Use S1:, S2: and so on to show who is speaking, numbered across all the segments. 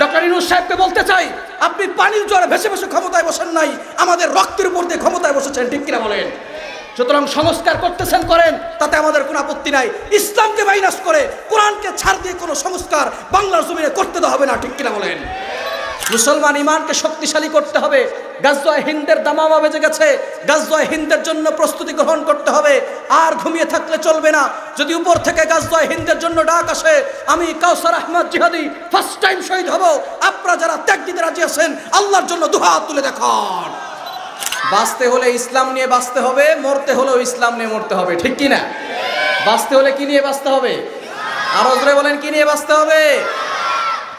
S1: Doctor Yunus সাহেবকে বলতে চাই, আপনি পানির জোয়ারে ভেসে ভেসে ক্ষমতায় বসেন নাই, আমাদের রক্তের উপর দিয়ে ক্ষমতায় বসেছেন, ঠিক কিনা বলেন? সুতরাং সংস্কার করতেছেন করেন, তাতে আমাদের কোনো আপত্তি নাই। ইসলামকে মাইনাস করে কোরআনকে ছাড় দিয়ে কোনো সংস্কার বাংলার জমিনে করতে দেওয়া হবে না, ঠিক কিনা বলেন? মুসলমান ইমানকে শক্তিশালী করতে হবে। গাজওয়ায়ে হিন্দের দামামা বেজে গেছে, গাজওয়ায়ে হিন্দের জন্য প্রস্তুতি গ্রহণ করতে হবে। আর ঘুমিয়ে থাকলে চলবে না। যদি উপর থেকে গাজওয়ায়ে হিন্দের জন্য ডাক আসে, আমি কাউসার আহমদ জিহাদি ফার্স্ট টাইম শহীদ হব, আপনারা যারা ত্যাগ দিতে রাজি আছেন আল্লাহর জন্য দুহাত তুলে দেখান। বাঁচতে হলে ইসলাম নিয়ে বাঁচতে হবে, মরতে হলেও ইসলাম নিয়ে মরতে হবে, ঠিক কিনা? বাঁচতে হলে কি নিয়ে বাঁচতে হবে? আরো জোরে বলেন, কি নিয়ে বাঁচতে হবে?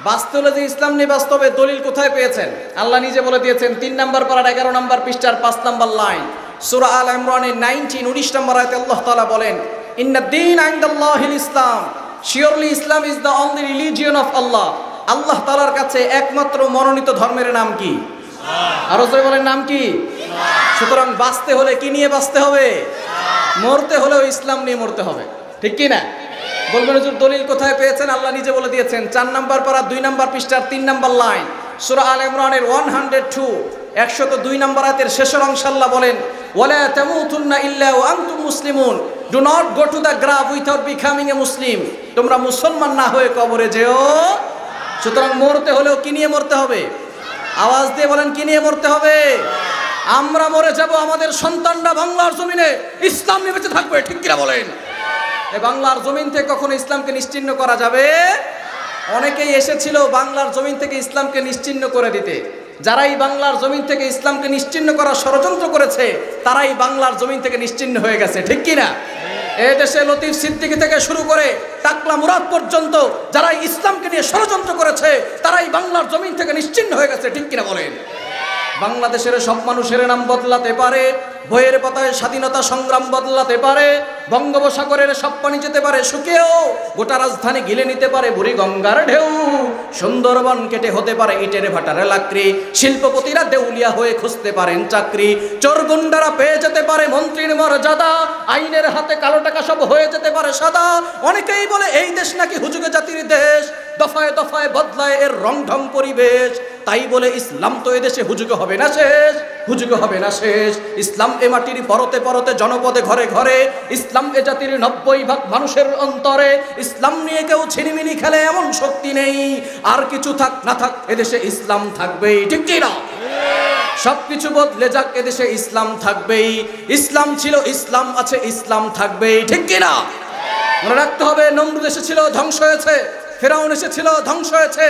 S1: বাঁচতে হলে যে ইসলাম নিয়ে বাঁচতে হবে, দলিল কোথায় পেয়েছেন? আল্লাহ নিজে বলে দিয়েছেন 3 নম্বর পারার 11 নম্বর পৃষ্ঠার 5 নম্বর লাইন, সূরা আল ইমরানের 19 নম্বর আয়াতে আল্লাহ তাআলা বলেন, ইন্নাদ-দীন ইনদাল্লাহিল ইসলাম, surely Islam is the only religion of Allah. আল্লাহ তাআলার কাছে একমাত্র মনোনীত ধর্মের নাম কি? আরো জোরে বলেন, নাম কি? সুতরাং বাঁচতে হলে কি নিয়ে বাঁচতে হবে? মরতে হলেও ইসলাম নিয়ে মরতে হবে, ঠিক কি না? বলবেন হুজুর দলিল কোথায় পেয়েছেন? আল্লাহ নিজে বলে দিয়েছেন 4 নম্বর পারা 2 নম্বর পৃষ্ঠার 3 নম্বর লাইন, সূরা আল ইমরানের 102 নম্বর আয়াতের শেষের অংশে আল্লাহ বলেন, ওয়ালা তামুতুন্না ইল্লা ওয়া আনতুম মুসলিমুন, do not go to the grave without becoming a Muslim, তোমরা মুসলমান না হয়ে কবরে যেও। সুতরাং মরতে হলেও কি নিয়ে মরতে হবে? আওয়াজ দিয়ে বলেন, কি নিয়ে মরতে হবে? আমরা মরে যাব, আমাদের সন্তানরা বাংলার জমিনে ইসলাম নিয়ে বেঁচে থাকবে, ঠিক কিনা বলেন? এই বাংলার জমিন থেকে কখনো ইসলামকে নিশ্চিহ্ন করা যাবে? অনেকেই এসেছিল বাংলার জমিন থেকে ইসলামকে নিশ্চিহ্ন করে দিতে। যারাই বাংলার জমিন থেকে ইসলামকে নিশ্চিহ্ন করার ষড়যন্ত্র করেছে, তারাই বাংলার জমিন থেকে নিশ্চিহ্ন হয়ে গেছে, ঠিক কিনা? এই দেশে লতিফ সিদ্দিকী থেকে শুরু করে টাকলা মুরাদ পর্যন্ত যারা ইসলামকে নিয়ে ষড়যন্ত্র করেছে, তারাই বাংলার জমিন থেকে নিশ্চিহ্ন হয়ে গেছে, ঠিক কিনা বলেন? বাংলাদেশের সব মানুষের নাম বদলাতে পারে, বইয়ের পাতায় স্বাধীনতা সংগ্রাম বদলাতে পারে, বঙ্গোপসাগরের সব পানি যেতে পারে শুকিয়েও, গোটা রাজধানী গিলে নিতে পারে বুড়ি গঙ্গার ঢেউ, সুন্দরবন কেটে হতে পারে ইটের ভাটার লাকড়ি, শিল্পপতিরা দেউলিয়া হয়ে খুঁজতে পারেন চাকরি, চোর গুন্ডারা পেয়ে যেতে পারে মন্ত্রীর মর্যাদা, আইনের হাতে কালো টাকা সব হয়ে যেতে পারে সাদা। অনেকেই বলে এই দেশ নাকি হুজুগে জাতির দেশ, দফায় দফায় বদলায় এর রং ঢং পরিবেশ, তাই বলে ইসলাম তো এদেশে হুজুগে হবে না শেষ, হুজুগে হবে না শেষ। ইসলাম এ মাটির পরতে পরতে জনপদে ঘরে ঘরে, ইসলাম এ জাতির 90% মানুষের অন্তরে, ইসলাম নিয়ে কেউ ছিনিমিনি খেলে এমন শক্তি নেই, আর কিছু থাক না থাক এদেশে ইসলাম থাকবেই, ঠিক কি না? সবকিছু বদলে যাক এদেশে ইসলাম থাকবেই, ইসলাম ছিল ইসলাম আছে ইসলাম থাকবেই, ঠিক কি না? মনে রাখতে হবে, নমরুদ এসেছিল ধ্বংস হয়েছে, ফেরাউন এসেছিল ধ্বংস হয়েছে,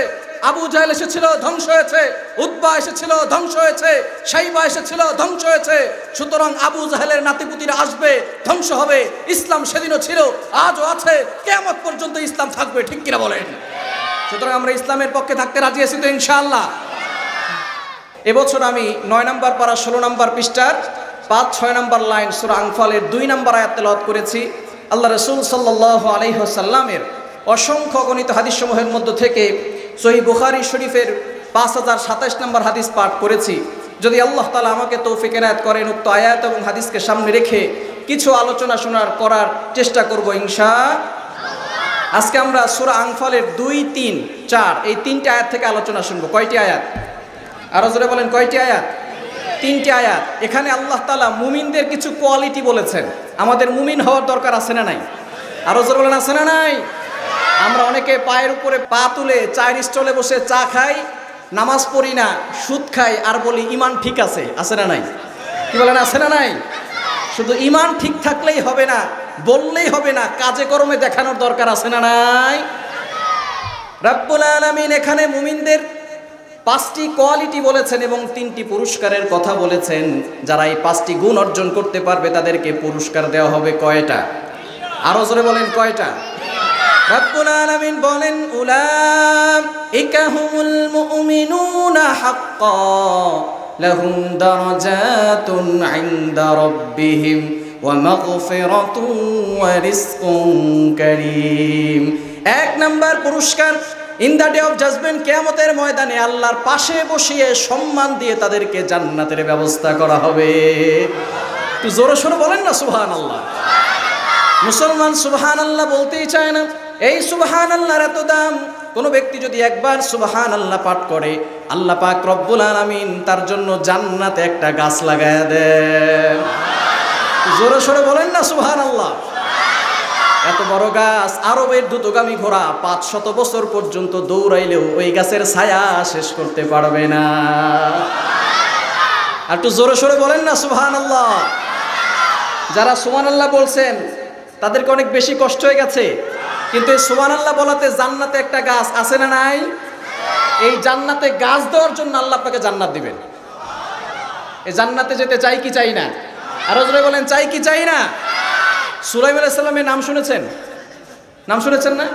S1: আবু জাহেল এসেছিল ধ্বংস হয়েছে, উতবা এসেছিল ধ্বংস হয়েছে, শাইবা এসেছিল ধ্বংস হয়েছে। সুতরাং আবু জাহেলের নাতিপুতিরা আসবে, ধ্বংস হবে। ইসলাম সেদিনও ছিল, আজও আছে, কিয়ামত পর্যন্ত ইসলাম থাকবে, ঠিক কিনা বলেন? সুতরাং আমরা ইসলামের পক্ষে থাকতে রাজি আছি তো ইনশাআল্লাহ? এবছর আমি 9 নম্বর পারা 16 নম্বর পৃষ্ঠার 5-6 নম্বর লাইন সূরা আনফালের 2 নম্বর আয়াত তেলাওয়াত করেছি। আল্লাহ রাসূল সাল্লাল্লাহু আলাইহি ওয়াসাল্লামের অসংখ্য গণিত হাদিস সমূহের মধ্য থেকে সহিহ বুখারী শরীফের 5027 নম্বর হাদিস পাঠ করেছি। যদি আল্লাহ তাআলা আমাকে তৌফিক এনায়েত করেন, উক্ত আয়াত এবং হাদিসকে সামনে রেখে কিছু আলোচনা করার চেষ্টা করব ইনশাআল্লাহ। আজকে আমরা সূরা আনফালের 2, 3, 4 এই 3টি আয়াত থেকে আলোচনা শুনবো। কয়টি আয়াত? আরো জোরে বলেন, কয়টি আয়াত? 3টি আয়াত। এখানে আল্লাহ তাআলা মুমিনদের কিছু কোয়ালিটি বলেছেন। আমাদের মুমিন হওয়ার দরকার আছে না নাই? আরো জোরে বলেন, আছে না নাই? আমরা অনেকে পায়ের উপরে পা তুলে চায়ের স্টলে বসে চা খাই, নামাজ পড়ি না, সুদ খাই, আর বলি ইমান ঠিক আছে, আছে না নাই? কি বলেন, আছে না নাই? শুধু ইমান ঠিক থাকলেই হবে না, বললেই হবে না, কাজে কর্মে দেখানোর দরকার আছে না নাই? রব্বুল আলামিন এখানে মুমিনদের 5টি কোয়ালিটি বলেছেন এবং 3টি পুরস্কারের কথা বলেছেন। যারা এই 5টি গুণ অর্জন করতে পারবে তাদেরকে পুরস্কার দেওয়া হবে। কয়টা? আরো জোরে বলেন, কয়টা? রব্বুল আলামিন বলেন, উলাইকা হুমুল মুমিনুনা হাক্কান লাহুম দারাজাতুন ইনদা রাব্বিহিম ওয়া মাগফিরাতুন ওয়া রিজকুন কারীম। 1 নাম্বার পুরস্কার, in the day of judgement, কিয়ামতের ময়দানে আল্লাহর পাশে বসিয়ে সম্মান দিয়ে তাদেরকে জান্নাতের ব্যবস্থা করা হবে। একটু জোরে সোরে বলেন না সুবহানাল্লাহ। মুসলমান সুবহানাল্লাহ বলতেই চায় না। এই সুবহানাল্লাহর এত দাম, কোনো ব্যক্তি যদি একবার সুবহানাল্লাহ পাঠ করে, আল্লাহ পাক রব্বুল আলামিন তার জন্য জান্নাতে একটা গাছ লাগায়া দেন। জোরে সোরে বলেন না সুবহানাল্লাহ। এত বড় গাছ, আরবের দ্রুতগামী ঘোড়া 500 বছর পর্যন্ত দৌড়াইলেও ওই গাছের ছায়া শেষ করতে পারবে না। আর একটু জোরে সোরে বলেন না সুবহানাল্লাহ। যারা সুবহানাল্লাহ বলছেন তাদেরকে অনেক বেশি কষ্ট হয়ে গেছে, কিন্তু এই সুবহানাল্লাহ বলাতে জান্নাতে একটা গাছ আছে না নাই? এই জান্নাতে গাছ দেওয়ার জন্য আল্লাহ আপনাকে জান্নাত দিবেন। এই জান্নাতে যেতে চাই কি চাই না? আরো জোরে বলেন, চাই কি চাই না? সুলাইমান আলাইহিস সালামের নাম শুনেছেন? নাম শুনেছেন না?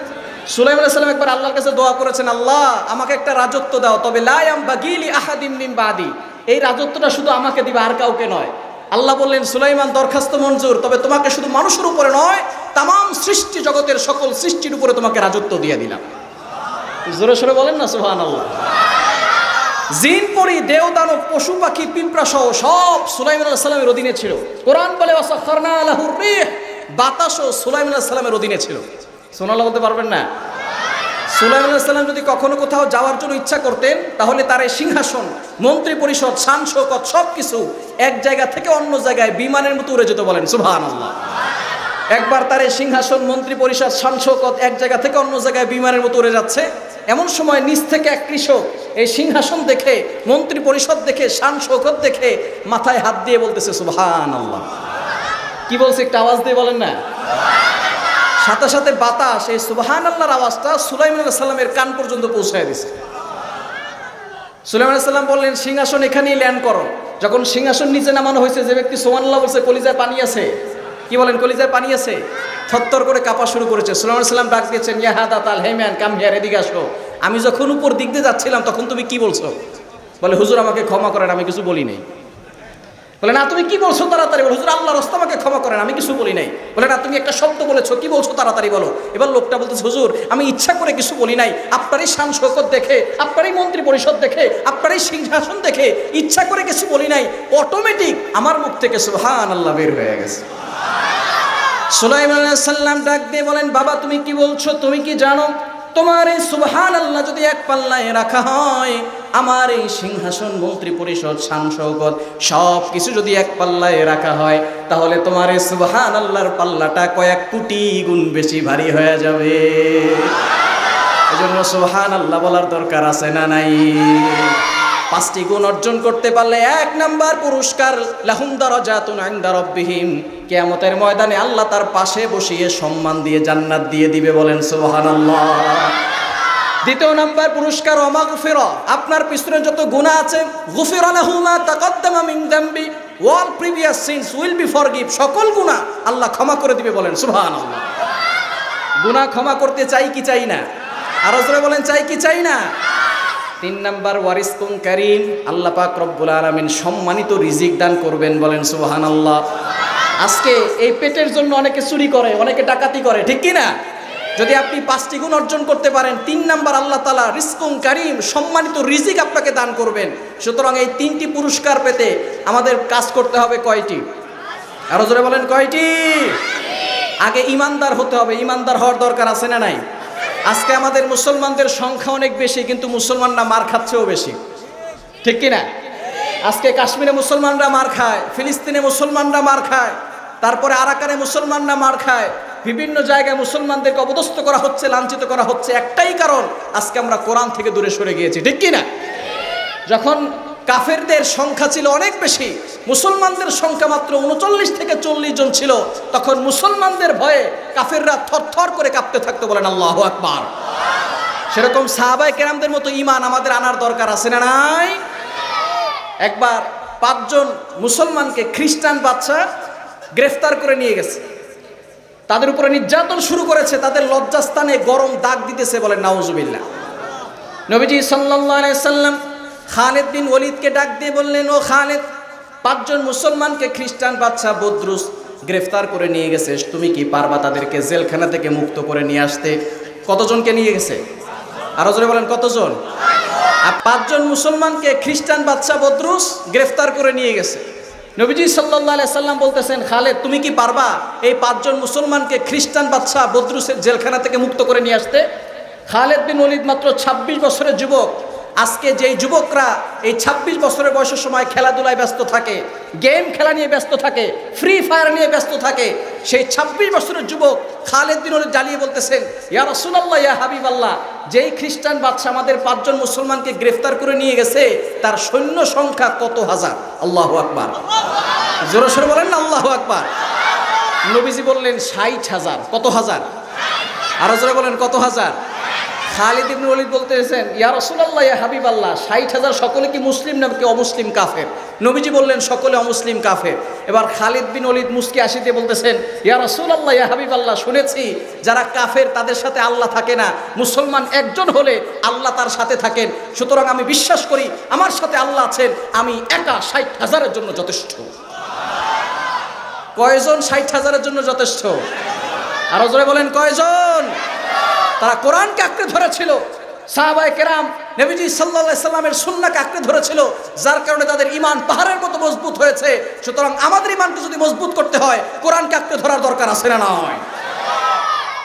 S1: সুলাইমান আলাইহিস সালাম একবার আল্লাহর কাছে দোয়া করেছেন, আল্লাহ আমাকে একটা রাজত্ব দাও, তবে লা ইয়ামবাগি লি আহাদিন মিন বাদি, এই রাজত্বটা শুধু আমাকে দিবে, আর কাউকে নয়। আল্লাহ বললেন, সুলাইমান দরখাস্ত মঞ্জুর, তবে তোমাকে শুধু মানুষের উপরে নয়, তামাম সৃষ্টি জগতের সকল সৃষ্টির উপরে তোমাকে রাজত্ব দিয়ে দিলাম। জোরে সোরে বলেন না সুবহানাল্লাহ। জিন পরি, দেও দানব, পশু পাখি, পিঁপড়া সহ সব সুলাইমান আলাইহিস সালামের অধীনে ছিল। কোরআন বলে ওয়াসাখখারনা লাহুর রিহ, বাতাসও সুলাইমান আলাইহিস সালামের অধীনে ছিল। সুবহানাল্লাহ বলতে পারবেন না? সুলাইমান আলাইহিস সালাম যদি কখনো কোথাও যাওয়ার জন্য ইচ্ছা করতেন, তাহলে তার এই সিংহাসন, মন্ত্রী পরিষদ, শান শৌকত সবকিছু এক জায়গা থেকে অন্য জায়গায় বিমানের মতো উড়ে যেত। বলেন সুবহানাল্লাহ। একবার তার এই সিংহাসন, মন্ত্রী পরিষদ, শান শৌকত এক জায়গা থেকে অন্য জায়গায় বিমানের মতো উড়ে যাচ্ছে। এমন সময় নিচ থেকে এক কৃষক এই সিংহাসন দেখে, মন্ত্রী পরিষদ দেখে, শান শৌকত দেখে মাথায় হাত দিয়ে বলতেছে সুবহানাল্লাহ। কি বলছে একটু আওয়াজ দিয়ে বলেন না। সাথে সাথে বাতাস এই সুবহানাল্লাহর আওয়াজটা সুলাইমান আলাইহিস সালামের কান পর্যন্ত পৌঁছায় দিয়েছে। সুলাইমান আলাইহিস সালাম বললেন, সিংহাসন এখানেই ল্যান্ড করো। যখন সিংহাসন নিচে নামানো হয়েছে, যে ব্যক্তি সুবহানাল্লাহ বলছে কলিজায় পানি আছে। কি বলেন, কলিজায় পানি আছে? থরথর করে কাঁপা শুরু করেছে। সুলাইমান আলাইহিস সালাম ডাক দিয়েছেন, ইয়া হাদাতাল, হে ম্যান, কাম হিয়ার, এদিকে আসো। আমি যখন উপর দিক দিয়ে যাচ্ছিলাম তখন তুমি কি বলছো? বলে, হুজুর আমাকে ক্ষমা করেন, আমি কিছু বলি নাই। বলে, না তুমি কি বলছো তাড়াতাড়ি বলো। হুজুর আল্লাহর রাস্তা, আমাকে ক্ষমা করেন, আমি কিছু বলি নাই। বলে, না তুমি একটা শব্দ বলেছো, কি বলছো তাড়াতাড়ি বলো। এবার লোকটা বলতেছে, হুজুর আমি ইচ্ছা করে কিছু বলি নাই, আপনারই শান শৌকত দেখে, আপনারই মন্ত্রী পরিষদ দেখে, আপনারই সিংহাসন দেখে ইচ্ছা করে কিছু বলি নাই, অটোমেটিক আমার মুখ থেকে সুবহানাল্লাহ বের হয়ে গেছে। সুলাইমান আলাইহিস সালাম ডাক দিয়ে বলেন, বাবা তুমি কি বলছো? তুমি কি জানো তোমার এই সুবহানাল্লাহ যদি এক পাল্লায় রাখা হয়, আমার এই সিংহাসন, মন্ত্রী পরিষদ, শান শৌকত সব কিছু যদি এক পাল্লায় রাখা হয়, তাহলে তোমার এই সুবহানাল্লাহর পাল্লাটা কয়েক কোটি গুণ বেশি ভারী হয়ে যাবে। এজন্য সুবহানাল্লাহ বলার দরকার আছে না নাই? 5টি গুণ অর্জন করতে পারলে 1 নাম্বার পুরস্কার, লাহুম দারাজাতুন ইনদা রাব্বিহিম, কিয়ামতের ময়দানে আল্লাহ তার পাশে বসিয়ে সম্মান দিয়ে জান্নাত দিয়ে দিবে। বলেন সুবহানাল্লাহ। 2 নাম্বার পুরস্কার, ওয়া মাগফিরা, আপনার পিছনে যত গুনাহ আছে, গুফিরা লাহু মা তাকাদ্দামা মিন যামবি, all previous sins will be forgive, সকল গুনাহ আল্লাহ ক্ষমা করে দিবে। বলেন সুবহানাল্লাহ। গুনাহ ক্ষমা করতে চাই কি চাই না? আরো জোরে বলেন, চাই কি চাই না? 3 নাম্বার, ওয়ারিজকুন কারীম, আল্লাহ পাক রব্বুল আলামিন সম্মানিত রিজিক দান করবেন। বলেন সুবহানাল্লাহ। আজকে এই পেটের জন্য অনেকে চুরি করে, অনেকে ডাকাতি করে, ঠিক কি না? যদি আপনি 5টি গুণ অর্জন করতে পারেন, 3 নাম্বার আল্লাহ তাআলা রিজকুন কারীম, সম্মানিত রিজিক আপনাকে দান করবেন। সুতরাং এই 3টি পুরস্কার পেতে আমাদের কাজ করতে হবে কয়টি? আরো জোরে বলেন, কয়টি? আগে ইমানদার হতে হবে। ইমানদার হওয়ার দরকার আছে না নাই? আজকে আমাদের মুসলমানদের সংখ্যা অনেক বেশি, কিন্তু মুসলমানরা মার খাচ্ছেও বেশি, ঠিক কিনা? আজকে কাশ্মীরে মুসলমানরা মার খায়, ফিলিস্তিনে মুসলমানরা মার খায়, তারপরে আরাকানে মুসলমানরা মার খায়, বিভিন্ন জায়গায় মুসলমানদেরকে অপদস্থ করা হচ্ছে, লাঞ্ছিত করা হচ্ছে। একটাই কারণ, আজকে আমরা কোরআন থেকে দূরে সরে গিয়েছি, ঠিক কিনা? যখন কাফেরদের সংখ্যা ছিল অনেক বেশি, মুসলমানদের সংখ্যা মাত্র 39 থেকে 40 জন ছিল, তখন মুসলমানদের ভয়ে কাফেররা থরথর করে কাঁপতে থাকতো। বলেন আল্লাহু আকবার। সেরকম সাহাবায়ে কেরামদের মতো ঈমান আমাদের আনার দরকার আছে না নাই? একবার 5 জন মুসলমানকে খ্রিস্টান বাদশা গ্রেফতার করে নিয়ে গেছে, তাদের উপরে নির্যাতন শুরু করেছে, তাদের লজ্জাস্থানে গরম দাগ দিতেছে। বলেন নাউজুবিল্লাহ। নবীজি সাল্লাল্লাহু আলাইহি সাল্লাম খালিদ বিন ওয়ালিদকে ডাক দিয়ে বললেন, ও খালিদ, 5 জন মুসলমানকে খ্রিস্টান বাদশা বদরুস গ্রেফতার করে নিয়ে গেছে, তুমি কি পারবা তাদেরকে জেলখানা থেকে মুক্ত করে নিয়ে আসতে? কতজনকে নিয়ে গেছে? আরো জোরে বলেন, কতজন? 5 জন মুসলমানকে খ্রিস্টান বাদশা বদরুস গ্রেফতার করে নিয়ে গেছে। নবীজি সাল্লাল্লাহু আলাইহি সাল্লাম বলতেছেন, খালিদ তুমি কি পারবা এই 5 জন মুসলমানকে খ্রিস্টান বাদশা বদরুসের জেলখানা থেকে মুক্ত করে নিয়ে আসতে? খালেদ বিন ওলীদ মাত্র ২৬ বছরের যুবক। আজকে যেই যুবকরা এই ২৬ বছরের বয়সের সময় খেলাধুলায় ব্যস্ত থাকে, গেম খেলা নিয়ে ব্যস্ত থাকে, ফ্রি ফায়ার নিয়ে ব্যস্ত থাকে, সেই ২৬ বছরের যুবক খালেদ বিন ওলীদ জ্বালিয়ে বলতেছেন, ইয়া রাসূলুল্লাহ, ইয়া হাবিবাল্লাহ, যেই খ্রিস্টান বাদশা আমাদের ৫ জন মুসলমানকে গ্রেফতার করে নিয়ে গেছে তার সৈন্য সংখ্যা কত হাজার? আল্লাহু আকবার। জোরে সোরে বলেন না আল্লাহু আকবার। নবীজি বললেন ৬০,০০০। কত হাজার? আরো জোরে বলেন কত হাজার? খালিদ ইবনে ওলীদ বলতেছেন, ইয়া রাসূলুল্লাহ, ইয়া হাবিবাল্লাহ, ৬০,০০০ সকলে কি মুসলিম নাকি অমুসলিম কাফের? নবীজি বললেন সকলে অমুসলিম কাফের। এবার খালিদ বিন ওলীদ মুস্কি হাসিতে বলতেছেন, ইয়া রাসূলুল্লাহ, ইয়া হাবিবাল্লাহ, শুনেছি যারা কাফের তাদের সাথে আল্লাহ থাকে না, মুসলমান একজন হলে আল্লাহ তার সাথে থাকেন, সুতরাং আমি বিশ্বাস করি আমার সাথে আল্লাহ আছেন, আমি একা ৬০,০০০-এর জন্য যথেষ্ট। কয়জন ৬০,০০০-এর জন্য যথেষ্ট? আরো জোরে বলেন কয়জন? তারা কোরআনকে আঁকড়ে ধরেছিল, সাহাবায়ে কেরাম নবীজি সাল্লাল্লাহু আলাইহি সাল্লামের সুন্নাহকে আঁকড়ে ধরেছিল, যার কারণে তাদের ঈমান পাহাড়ের মতো মজবুত হয়েছে। সুতরাং আমাদের ঈমানকে যদি মজবুত করতে হয় কোরআনকে আঁকড়ে ধরার দরকার আছে না নয়?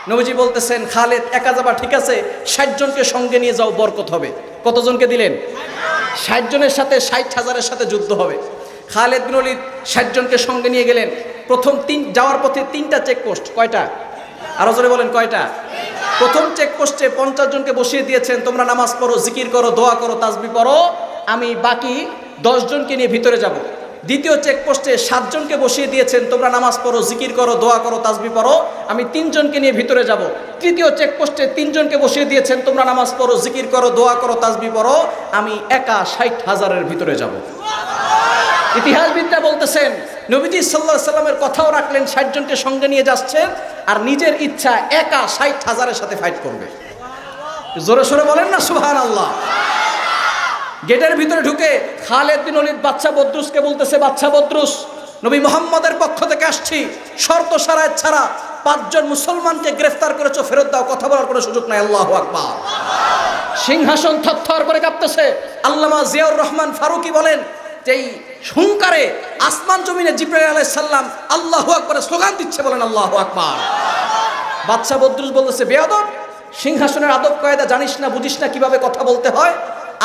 S1: নবীজি বলতেছেন, খালেদ একা যাবা ঠিক আছে, ৬০ জনকে সঙ্গে নিয়ে যাও, বরকত হবে। কতজনকে দিলেন? ৬০ জনের সাথে ৬০,০০০-এর সাথে যুদ্ধ হবে। খালেদ বিন ওলীদ ৬০ জনকে সঙ্গে নিয়ে গেলেন। প্রথম যাওয়ার পথে ৩টা চেকপোস্ট। কয়টা? আরো জোরে বলেন কয়টা? প্রথম চেকপোস্টে ৫০ জনকে বসিয়ে দিয়েছেন, তোমরা নামাজ পড়ো, জিকির করো, দোয়া করো, তাসবিহ পড়ো, আমি বাকি ১০ জনকে নিয়ে ভিতরে যাব। দ্বিতীয় চেকপোস্টে ৭ জনকে বসিয়ে দিয়েছেন, তোমরা নামাজ পড়ো, জিকির করো, দোয়া করো, তাসবিহ পড়ো, আমি ৩ জনকে নিয়ে ভিতরে যাব। তৃতীয় চেকপোস্টে ৩ জনকে বসিয়ে দিয়েছেন, তোমরা নামাজ পড়ো, জিকির করো, দোয়া করো, তাসবিহ পড়ো, আমি একা ৬০,০০০-এর ভিতরে যাব। ইতিহাসবিদরা বলতেছেন নবীজি সাল্লাল্লাহু আলাইহি সাল্লামের কথাও রাখলেন, ৬০ জনকে সঙ্গে নিয়ে যাচ্ছেন আর নিজের ইচ্ছা একা ৬০,০০০-এর সাথে ফাইট করবে। জোরে সোরে বলেন না সুবহানাল্লাহ। গেটের ভিতরে ঢুকে খালেদ বিন ওলীদ বাচ্চা বদরুসকে বলতেছে, বাচ্চা বদরুস, নবী মুহাম্মদের পক্ষ থেকে আসছি, শর্ত শারায়েত ছাড়া ৫ জন মুসলমানকে গ্রেফতার করেছো, ফেরত দাও, কথা বলার কোনো সুযোগ নাই। আল্লাহু আকবার। সিংহাসন থরথর করে কাঁপতেছে। আল্লামা জিয়াউর রহমান ফারুকী বলেন, যেই হুঙ্কারে আসমান জমিনে জিবরাইল আলাইহিস সালাম আল্লাহু আকবার স্লোগান দিচ্ছে, বলেন আল্লাহু আকবার। বাদশা বদরুস বলতেছে, বেয়াদব, সিংহাসনের আদব কায়দা জানিস না, বুঝিস না কিভাবে কথা বলতে হয়?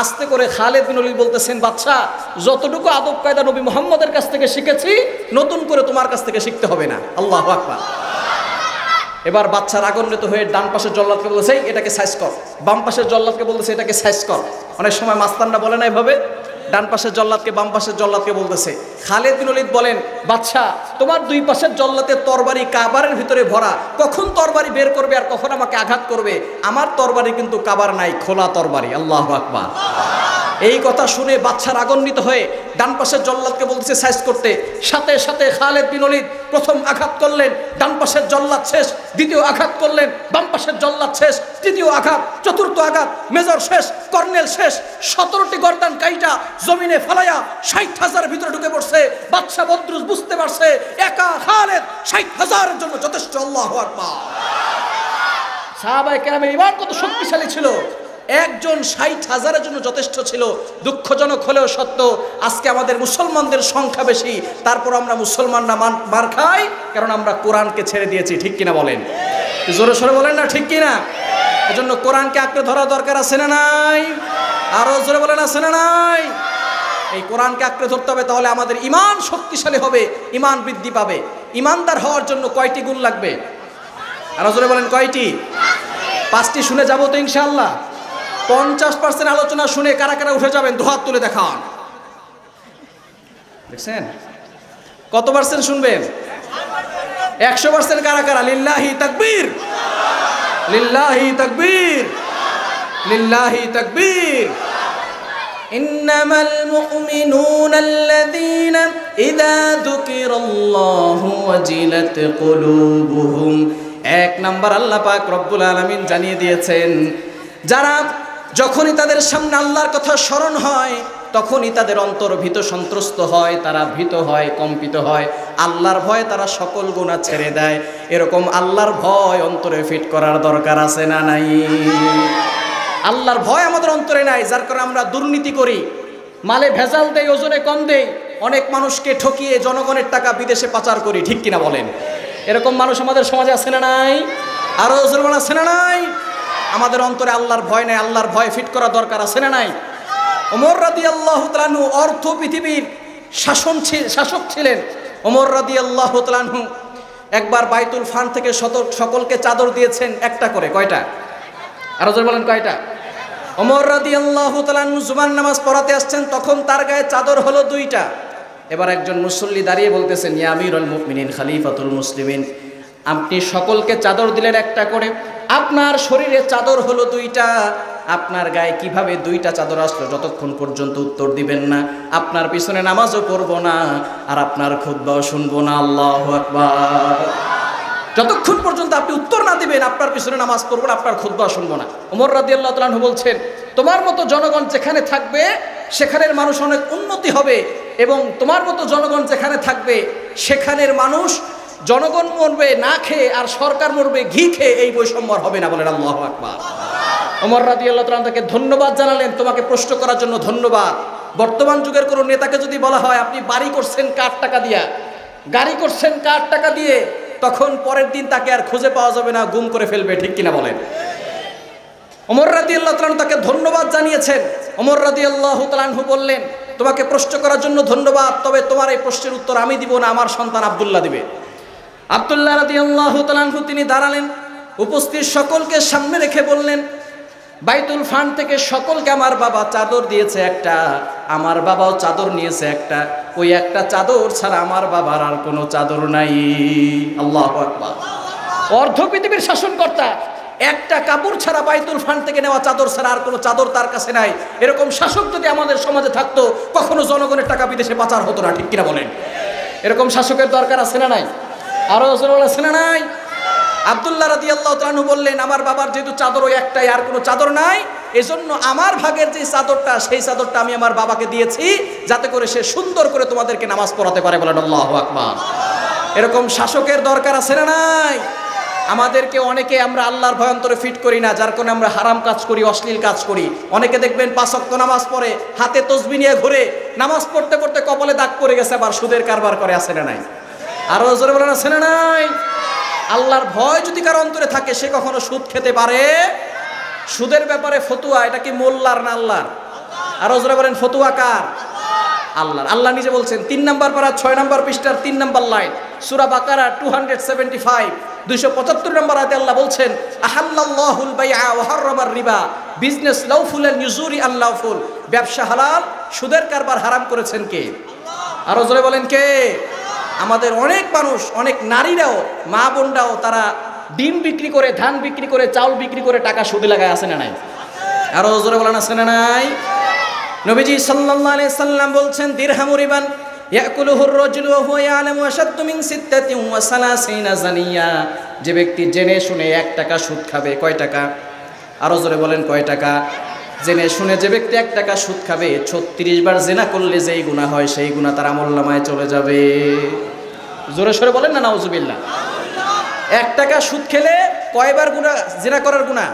S1: আস্তে করে খালেদ বিন ওলীদ বলতেছেন, বাদশা, যতটুকু আদব কায়দা নবী মুহাম্মদের কাছ থেকে শিখেছি, নতুন করে তোমার কাছ থেকে শিখতে হবে না। আল্লাহু আকবার। এবার বাদশা রাগান্বিত হয়ে ডান পাশের জল্লাদকে বলতেছে, এটাকে সাইজ কর। বাম পাশের জল্লাদকে বলতেছে, এটাকে সাইজ কর। অনেক সময় মাস্তানরা বলে না এভাবে, ডান পাশের জল্লাদকে বাম পাশের জল্লাদকে বলতেছে। খালেদ বিন ওলীদ বলেন, বাদশা, তোমার দুই পাশের জল্লাদের তরবারি কাবারের ভিতরে ভরা, কখন তরবারি বের করবে আর কখন আমাকে আঘাত করবে? আমার তরবারি কিন্তু কাবার নাই, খোলা তরবারি। আল্লাহু আকবার। এই কথা শুনে বাদশা রাগান্বিত হয়ে ডান পাশের জল্লাদকে বলতেছে সাইজ করতে। সাথে সাথে খালেদ বিন ওলীদ প্রথম আঘাত করলেন, ডান পাশের জল্লাদ শেষ। দ্বিতীয় আঘাত করলেন, বাম পাশের জল্লাদ শেষ। তৃতীয় আঘাত, চতুর্থ আঘাত, মেজর শেষ, কর্নেল শেষ। ১৭টি গর্দান কাইটা জমিনে ফালাইয়া ৬০,০০০-এর ভিতরে ঢুকে পড়ছে। বাদশা বদরুস বুঝতে পারছে একা খালেদ ৬০,০০০-এর জন্য যথেষ্ট। আল্লাহু আকবার। সাহাবায়ে কেরামের ঈমান কত শক্তিশালী ছিল, একজন ৬০,০০০-এর জন্য যথেষ্ট ছিল। দুঃখজনক হলেও সত্য, আজকে আমাদের মুসলমানদের সংখ্যা বেশি, তারপর আমরা মুসলমানরা মার খাই, কারণ আমরা কোরআনকে ছেড়ে দিয়েছি। ঠিক কিনা বলেন? জোরে সোরে বলেন না ঠিক কিনা? এজন্য কোরআনকে আঁকড়ে ধরা দরকার আছে না নাই? আরো জোরে বলেন আছে না নাই? এই কোরআনকে আঁকড়ে ধরতে হবে, তাহলে আমাদের ঈমান শক্তিশালী হবে, ঈমান বৃদ্ধি পাবে। ঈমানদার হওয়ার জন্য কয়টি গুণ লাগবে? আরো জোরে বলেন কয়টি? 5টি শুনে যাবো তো ইনশাআল্লাহ। 50% আলোচনা শুনে কারা কারা উঠে যাবেন দুহাত তুলে দেখান। দেখছেন কত পার্সেন্ট শুনবেন? 100% কারা কারা? লিল্লাহি তাকবীর, লিল্লাহি তাকবীর, লিল্লাহি তাকবীর। ইন্নামাল মুমিনুনাল্লাযীনা ইযা যুকিরাল্লাহু ওয়াজিলাত কুলুবুহুম। 1 নাম্বার আল্লাহ পাক রব্বুল আলামিন জানিয়ে দিয়েছেন, যারা যখনই তাদের সামনে আল্লাহর কথা স্মরণ হয় তখনই তাদের অন্তর ভীত সন্ত্রস্ত হয়, তারা ভীত হয়, কম্পিত হয়। আল্লাহর ভয়ে তারা সকল গুনাহ ছেড়ে দেয়। এরকম আল্লাহর ভয় অন্তরে ফিট করার দরকার আছে না নাই? আল্লাহর ভয় আমাদের অন্তরে নাই, যার কারণে আমরা দুর্নীতি করি, মালে ভেজাল দেই, ওজনে কম দেই, অনেক মানুষকে ঠকিয়ে জনগণের টাকা বিদেশে পাচার করি। ঠিক কিনা বলেন? এরকম মানুষ আমাদের সমাজে আছে না নাই? আরো ওজন আছে না নাই? আমাদের অন্তরে আল্লাহর ভয় নাই, আল্লাহর ভয় ফিট করা দরকার আছে না নাই? ওমর রাদিয়াল্লাহু তাআলা আনহু অর্ধ পৃথিবীর শাসক ছিলেন। ওমর রাদিয়াল্লাহু তাআলা আনহু একবার বাইতুল ফান্ড থেকে সকলকে চাদর দিয়েছেন একটা করে। কয়টা? আরো জোরে বলেন কয়টা? ওমর রাদিয়াল্লাহু তাআলা আনহু জুমার নামাজ পড়াতে আসছেন, তখন তার গায়ে চাদর হলো 2টা। এবার একজন মুসল্লি দাঁড়িয়ে বলতেছেন, ইয়া আমিরুল মুমিনিন খলিফাতুল মুসলিমিন, আপনি সকলকে চাদর দিলেন একটা করে, আপনার শরীরে চাদর হলো 2টা, আপনার গায়ে কিভাবে 2টা চাদর আসলো? যতক্ষণ পর্যন্ত উত্তর দিবেন না আপনার পিছনে নামাজও পড়বো না, আর আপনার খুতবাও শুনবো না। আল্লাহু আকবার। যতক্ষণ পর্যন্ত আপনি উত্তর না দিবেন আপনার পিছনে নামাজ পড়বো না, আপনার খুতবা শুনবো না। ওমর রাদিয়াল্লাহু তাআলা আনহু বলছেন, তোমার মতো জনগণ যেখানে থাকবে সেখানের মানুষ অনেক উন্নতি হবে, এবং তোমার মতো জনগণ যেখানে থাকবে সেখানের মানুষ, জনগণ মরবে না খেয়ে আর সরকার মরবে ঘি খেয়ে, এই বৈষম্য হবে না। বলেন আল্লাহু আকবার। ওমর রাদিয়াল্লাহু তাআলা তাকে ধন্যবাদ জানালেন, তোমাকে প্রশ্ন করার জন্য ধন্যবাদ। বর্তমান যুগের কোনো নেতাকে যদি বলা হয় আপনি বাড়ি করছেন কার টাকা দিয়া, গাড়ি করছেন কার টাকা দিয়ে, তখন পরের দিন তাকে আর খুঁজে পাওয়া যাবে না, গুম করে ফেলবে। ঠিক কিনা বলেন? ওমর রাদিয়াল্লাহু তাআলা তাকে ধন্যবাদ জানিয়েছেন। ওমর রাদিয়াল্লাহু তাআলা আনহু বললেন, তোমাকে প্রশ্ন করার জন্য ধন্যবাদ, তবে তোমার এই প্রশ্নের উত্তর আমি দিব না, আমার সন্তান আব্দুল্লাহ দিবে। আব্দুল্লাহ রাদিয়াল্লাহু তাআলা আনহু তিনি দাঁড়ালেন, উপস্থিত সকলকে সামনে রেখে বললেন, বাইতুল ফান্ড থেকে সকলকে আমার বাবা চাদর দিয়েছে একটা, আমার বাবাও চাদর নিয়েছে একটা, ওই একটা চাদর ছাড়া আমার বাবার আর কোনো চাদর নাই। আল্লাহু আকবার। অর্ধ পৃথিবীর শাসনকর্তা একটা কাপড় ছাড়া বাইতুল ফান্ড থেকে নেওয়া চাদর ছাড়া আর কোনো চাদর তার কাছে নাই। এরকম শাসক যদি আমাদের সমাজে থাকতো কখনো জনগণের টাকা বিদেশে পাচার হতো না। ঠিক কিনা বলেন? এরকম শাসকের দরকার আছে না নাই? আরো আছে না নাই? আব্দুল্লাহ রাদিয়াল্লাহু তাআলা আনহু বললেন, আমার বাবার যেহেতু চাদর ওই একটাই, আর কোনো চাদর নাই, এজন্য আমার ভাগের যে চাদরটা সেই চাদরটা আমি আমার বাবাকে দিয়েছি, যাতে করে সে সুন্দর করে তোমাদেরকে নামাজ পড়াতে পারে। বলেন আল্লাহু আকবার। এরকম শাসকের দরকার আছে না নাই? আমাদেরকে অনেকে আমরা আল্লাহর ভয় অন্তরে ফিট করি না, যার কারণে আমরা হারাম কাজ করি, অশ্লীল কাজ করি। অনেকে দেখবেন 5 ওয়াক্ত নামাজ পড়ে, হাতে তসবিহ নিয়ে ঘুরে, নামাজ পড়তে পড়তে কপালে দাগ পড়ে গেছে, আবার সুদের কারবার করে। আছে না নাই? আরো জোরে বলেন আছে না নাই? আল্লাহর ভয় যদি কারো অন্তরে থাকে সে কখনো সুদ খেতে পারে? সুদের ব্যাপারে ফতুয়া এটা কি মোল্লার না আল্লাহর? আরো জোরে বলেন ফতুয়া কার? আল্লাহর। আল্লাহ নিজে বলছেন 3 নম্বর পারা 6 নম্বর পৃষ্ঠার 3 নম্বর লাইন, সূরা বাকারা 275 275 নম্বর আয়াতে আল্লাহ বলছেন, আহাল্লাল্লাহুল বাইআ ওয়া হারামার রিবা, বিজনেস লাউফুল আল ইউজুরি আল্লাহফুল, ব্যবসা হালাল, সুদের কারবার হারাম করেছেন কে? আরো জোরে বলেন কে? আমাদের অনেক মানুষ, অনেক নারীরাও, মা বোনরাও তারা ডিম বিক্রি করে, ধান বিক্রি করে, চাউল বিক্রি করে টাকা সুদে লাগায়। আছে না নাই? আরো জোরে বলেন আছে না নাই? নবীজি সাল্লাল্লাহু আলাইহি সাল্লাম বলছেন, দিরহামু রিবান ইয়াকুলুহুর রাজুলু ওয়া হুয়া ইয়ালামু আশাদ্দু মিন 36 জানিয়া, যে ব্যক্তি জেনে শুনে 1 টাকা সুদ খাবে। কয় টাকা? আরো জোরে বলেন কয় টাকা? জেনে শুনে যে ব্যক্তি 1 টাকা সুদ খাবে, 36 বার জিনা করলে যেই গুনাহ হয় সেই গুনাহ তার আমলনামায় চলে যাবে। জোরে সরে বলেন না নাউজুবিল্লাহ। 1 টাকা সুদ খেলে কয়বার গুনাহ? জিনা করার গুনাহ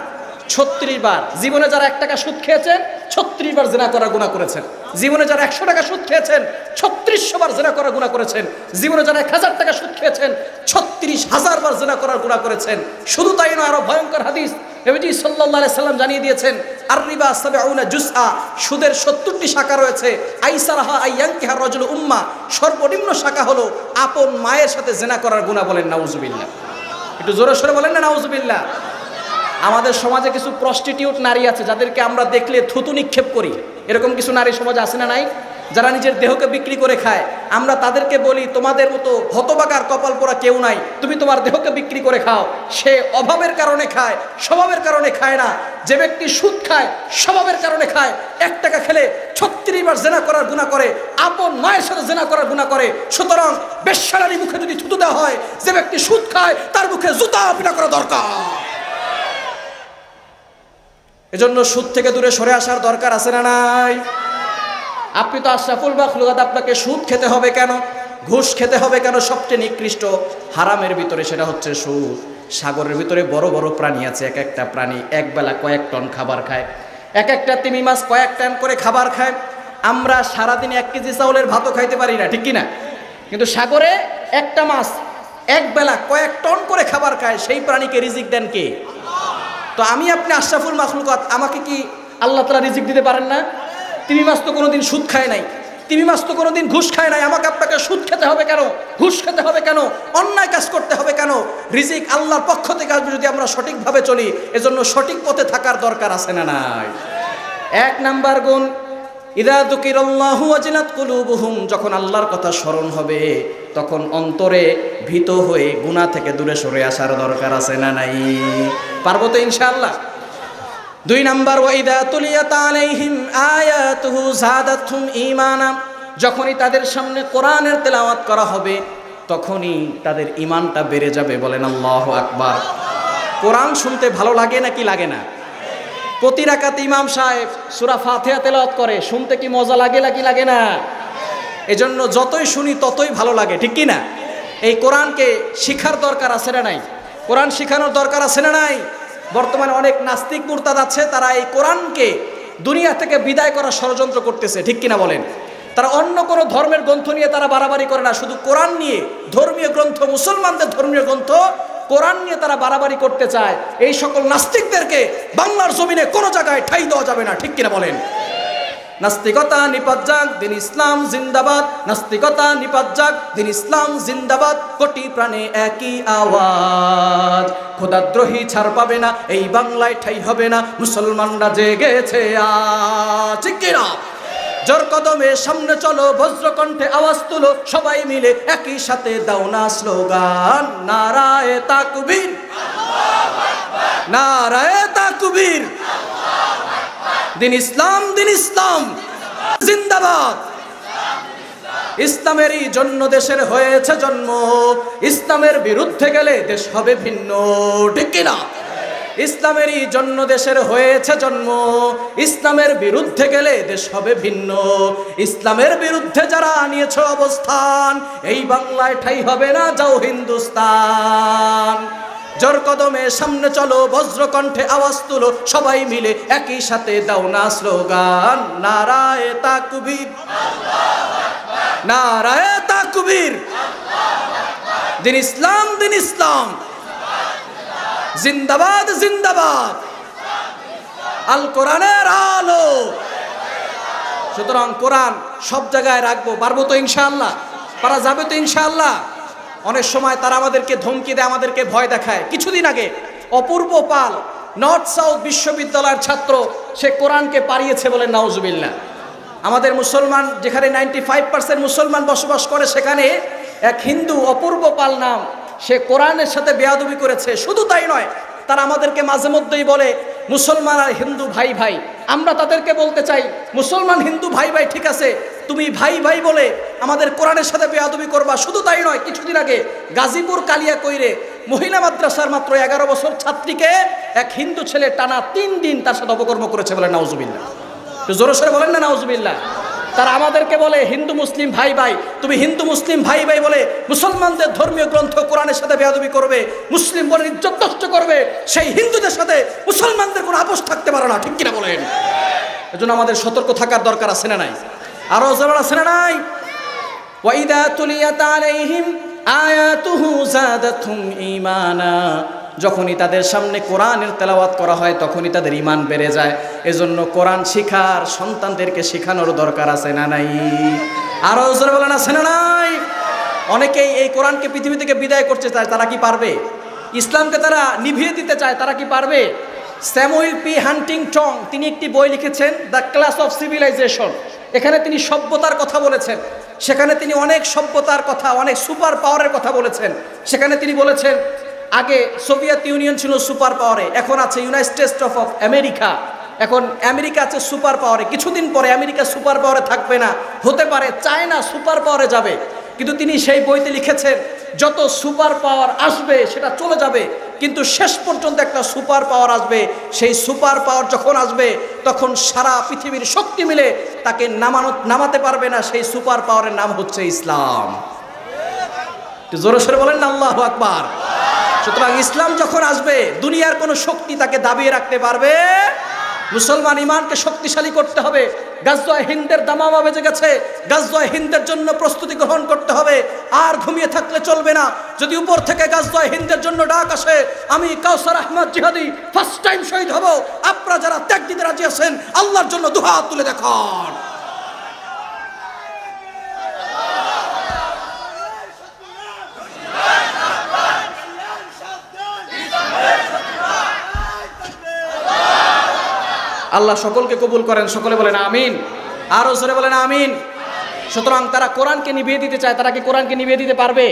S1: 36 বার। জীবনে যারা 1 টাকা সুদ খেয়েছেন 36 বার জিনা করার গুনাহ করেছেন। জীবনে যারা 100 টাকা সুদ খেয়েছেন 3600 বার জিনা করার গুনাহ করেছেন। জীবনে যারা 1000 টাকা সুদ খেয়েছেন 36000 বার জিনা করার গুনাহ করেছেন। শুধু তাই নয়, আরো ভয়ঙ্কর হাদিস নবীজি সাল্লাল্লাহু আলাইহি সাল্লাম জানিয়ে দিয়েছেন, আর রিবা 70 জুসআ, সুদের 70টি শাখা রয়েছে। আইসারাহা আইয়ানকিহা রাজুলু উম্মা, সর্বনিম্ন শাখা হলো আপন মায়ের সাথে জিনা করার গুনাহ। বলেন নাউজুবিল্লাহ। একটু জোরে সরে বলেন না নাউজুবিল্লাহ। আমাদের সমাজে কিছু প্রস্টিটিউট নারী আছে যাদেরকে আমরা দেখলে থুতু নিক্ষেপ করি। এরকম কিছু নারী সমাজে আছে না নাই? যারা নিজের দেহকে বিক্রি করে খায়। আমরা তাদেরকে বলি, তোমাদের মতো হতবাগার কপাল পোড়া কেউ নাই, তুমি তোমার দেহকে বিক্রি করে খাও। সে অভাবের কারণে খায়, স্বভাবের কারণে খায় না। যে ব্যক্তি সুদ খায় স্বভাবের কারণে খায়। 1 টাকা খেলে 36 বার জিনা করার গুনাহ করে, আপন মায়ের সাথে জিনা করার গুনাহ করে। সুতরাং বেশ্যার মুখে যদি থুতু দেওয়া হয়, যে ব্যক্তি সুদ খায় তার মুখে জুতা পিটা করা দরকার। এজন্য সুদ থেকে দূরে সরে আসার দরকার আছে না নাই? আপনি তো আশরাফুল মাখলুকাত, আপনাকে সুদ খেতে হবে কেন? ঘুষ খেতে হবে কেন? সবচেয়ে নিকৃষ্ট হারামের ভিতরে সেটা হচ্ছে সুদ। সাগরের ভিতরে বড় বড় প্রাণী আছে, এক একটা প্রাণী এক বেলা কয়েক টন খাবার খায়। এক একটা তিমি মাছ কয়েক টন করে খাবার খায়। আমরা সারাদিনে 1 কেজি চাউলের ভাতও খাইতে পারি না, ঠিক কিনা? কিন্তু সাগরে একটা মাছ এক বেলা কয়েক টন করে খাবার খায়। সেই প্রাণীকে রিজিক দেন কে? তো আমি আপনি আশরাফুল মাখলুকাত, আমাকে কি আল্লাহ তাআলা রিজিক দিতে পারেন না? তিমি মাছ তো কোনোদিন সুদ খায় নাই, তিমি মাছ তো কোনোদিন ঘুষ খায় নাই। আমাকে আপনাকে সুদ খেতে হবে কেন? ঘুষ খেতে হবে কেন? অন্যায় কাজ করতে হবে কেন? রিজিক আল্লাহর পক্ষ থেকে আসবে যদি আমরা সঠিকভাবে চলি। এজন্য সঠিক পথে থাকার দরকার আছে না নাই? এক নাম্বার গুণ, ইযা যুকিরাল্লাহু ওয়াজিলাত কুলুবুহুম, যখন আল্লাহর কথা স্মরণ হবে তখন অন্তরে ভীত হয়ে গুনাহ থেকে দূরে সরে আসার দরকার আছে না নাই? পারবো তো ইনশাআল্লাহ। দুই নাম্বার, ওয়া ইযা তুলিয়াত আলাইহিম আয়াতুহু যাদাতহুম ঈমানা, যখনই তাদের সামনে কোরআনের তেলাওয়াত করা হবে তখনই তাদের ঈমানটা বেড়ে যাবে। বলেন আল্লাহু আকবার। কোরআন শুনতে ভালো লাগে নাকি লাগে না? প্রতি রাকাতে ইমাম সাহেব সূরা ফাতিহা তেলাওয়াত করে, শুনতে কি মজা লাগে নাকি লাগে না? এজন্য যতই শুনি ততই ভালো লাগে, ঠিক কি না? এই কোরআনকে শিখার দরকার আছে না নাই? কোরআন শিখানোর দরকার আছে না নাই? বর্তমানে অনেক নাস্তিক মুরতাদ আছে, তারা এই কোরআনকে দুনিয়া থেকে বিদায় করার ষড়যন্ত্র করতেছে, ঠিক কিনা বলেন? তারা অন্য কোনো ধর্মের গ্রন্থ নিয়ে তারা বাড়াবাড়ি করে না, শুধু কোরআন নিয়ে, ধর্মীয় গ্রন্থ, মুসলমানদের ধর্মীয় গ্রন্থ কোরআন নিয়ে তারা বাড়াবাড়ি করতে চায়। এই সকল নাস্তিকদেরকে বাংলার জমিনে কোনো জায়গায় ঠাঁই দেওয়া যাবে না, ঠিক কিনা বলেন? নাস্তিকতা নিপাত যাক, দিন ইসলাম জিন্দাবাদ। নাস্তিকতা নিপাত যাক, দিন ইসলাম জিন্দাবাদ। কোটি প্রাণে একই আওয়াজ, খোদাদ্রোহী ছাড় পাবে না, এই বাংলায় ঠাঁই হবে না, মুসলমানরা জেগেছে আজ, ঠিক কিনা? জোর কদমে সামনে চলো, বজ্রকণ্ঠে আওয়াজ তুলো, সবাই মিলে একই সাথে দাও না স্লোগান, নারায়ে তাকবীর, নারায়ে তাকবীর, দিন ইসলাম, দিন ইসলাম জিন্দাবাদ। ইসলামেরই জন্য দেশের হয়েছে জন্ম, ইসলামের বিরুদ্ধে গেলে দেশ হবে ভিন্ন, ঠিক কিনা? ইসলামেরই জন্য দেশের হয়েছে জন্ম, ইসলামের বিরুদ্ধে গেলে দেশ হবে ভিন্ন। ইসলামের বিরুদ্ধে যারা নিয়েছে অবস্থান, এই বাংলায় ঠাঁই হবে না, যাও হিন্দুস্তান। জোর কদমে সামনে চলো, বজ্রকণ্ঠে আওয়াজ তুলো, সবাই মিলে একই সাথে দাও না স্লোগান, নারায়ে তাকবীর, নারায়ে তাকবীর, দিন ইসলাম, দিন ইসলাম জিন্দাবাদ, জিন্দাবাদ, আল কোরআনের আলো। সুতরাং কোরআন সব জায়গায় রাখবো, পারবো তো ইনশাআল্লাহ? পারা যাবে তো ইনশাআল্লাহ? অনেক সময় তারা আমাদেরকে ধমকি দেয়, আমাদেরকে ভয় দেখায়। কিছুদিন আগে অপূর্ব পাল নর্থ সাউথ বিশ্ববিদ্যালয়ের ছাত্র, সে কোরআনকে পারিয়েছে বলে নাউজুবিল্লাহ। আমাদের মুসলমান যেখানে 95% মুসলমান বসবাস করে, সেখানে এক হিন্দু অপূর্ব পাল নাম, সে কোরআনের সাথে বেয়াদবি করেছে। শুধু তাই নয়, তারা আমাদেরকে মাঝে মধ্যেই বলে মুসলমান আর হিন্দু ভাই ভাই। আমরা তাদেরকে বলতে চাই, মুসলমান হিন্দু ভাই ভাই ঠিক আছে, তুমি ভাই ভাই বলে আমাদের কোরআনের সাথে বেয়াদবি করবা। শুধু তাই নয়, কিছুদিন আগে গাজীপুর কালিয়াকৈরে মহিলা মাদ্রাসার মাত্র 11 বছর ছাত্রীকে এক হিন্দু ছেলে টানা 3 দিন তার সাথে অপকর্ম করেছে বলে নাউজুবিল্লাহ। একটু জোরে সোরে বলেন না নাউজুবিল্লাহ। তারা আমাদেরকে বলে হিন্দু মুসলিম ভাই ভাই, তুমি হিন্দু মুসলিম ভাই ভাই বলে মুসলমানদের ধর্মীয় গ্রন্থ কোরআনের সাথে বেয়াদবি করবে, মুসলিম বলে ইজ্জত নষ্ট করবে, সেই হিন্দুদের সাথে মুসলমানদের কোনো আপোষ থাকতে পারে না, ঠিক কিনা বলেন? এজন্য আমাদের সতর্ক থাকার দরকার আছে না নাই? আরো জোরে আছে না নাই? ওয়া ইযা তুলিয়াত আলাইহিম আয়াতুহু যাদাতহুম ঈমানা, যখনই তাদের সামনে কোরআনের তেলাওয়াত করা হয় তখনই তাদের ঈমান বেড়ে যায়। এজন্য কোরআন শিখার সন্তানদেরকে শেখানোর দরকার আছে না নাই? আরো জোরে বলেন আছে না নাই? অনেকেই এই কোরআনকে পৃথিবী থেকে বিদায় করতে চায়, তারা কি পারবে? ইসলামকে তারা নিভিয়ে দিতে চায়, তারা কি পারবে? স্যামুয়েল পি হান্টিংটন তিনি একটি বই লিখেছেন, দ্য ক্লাস অফ সিভিলাইজেশন। এখানে তিনি সভ্যতার কথা বলেছেন, সেখানে তিনি অনেক সভ্যতার কথা, অনেক সুপার পাওয়ারের কথা বলেছেন। সেখানে তিনি বলেছেন, আগে সোভিয়েত ইউনিয়ন ছিল সুপার পাওয়ারে, এখন আছে ইউনাইটেড স্টেটস অফ আমেরিকা। এখন আমেরিকা আছে সুপার পাওয়ারে, কিছুদিন পরে আমেরিকা সুপার পাওয়ারে থাকবে না, হতে পারে চায়না সুপার পাওয়ারে যাবে। কিন্তু তিনি সেই বইতে লিখেছেন, যত সুপার পাওয়ার আসবে সেটা চলে যাবে, কিন্তু শেষ পর্যন্ত একটা সুপার পাওয়ার আসবে। সেই সুপার পাওয়ার যখন আসবে তখন সারা পৃথিবীর শক্তি মিলে তাকে নামাতে পারবে না। সেই সুপার পাওয়ারের নাম হচ্ছে ইসলাম। জোরে সোরে বলেন না আল্লাহু আকবার। সুতরাং ইসলাম যখন আসবে দুনিয়ার কোনো শক্তি তাকে দাবিয়ে রাখতে পারবে মুসলমান ইমানকে শক্তিশালী করতে হবে। গাজওয়ায়ে হিন্দের দামামা বেজে গেছে, গাজওয়ায়ে হিন্দের জন্য প্রস্তুতি গ্রহণ করতে হবে। আর ঘুমিয়ে থাকলে চলবে না। যদি উপর থেকে গাজওয়ায়ে হিন্দের জন্য ডাক আসে, আমি কাউসার আহমদ জিহাদি ফার্স্ট টাইম শহীদ হব। আপনারা যারা ত্যাগ দিতে রাজি আছেন আল্লাহর জন্য দুহাত তুলে দেখান। আল্লাহ সকলকে কবুল করেন, সকলে বলেন আমিন। আরো জোরে বলেন আমিন। সুতরাং তারা কোরআনকে নিভিয়ে দিতে চায়, তারা কি কোরআনকে নিভিয়ে দিতে পারবে?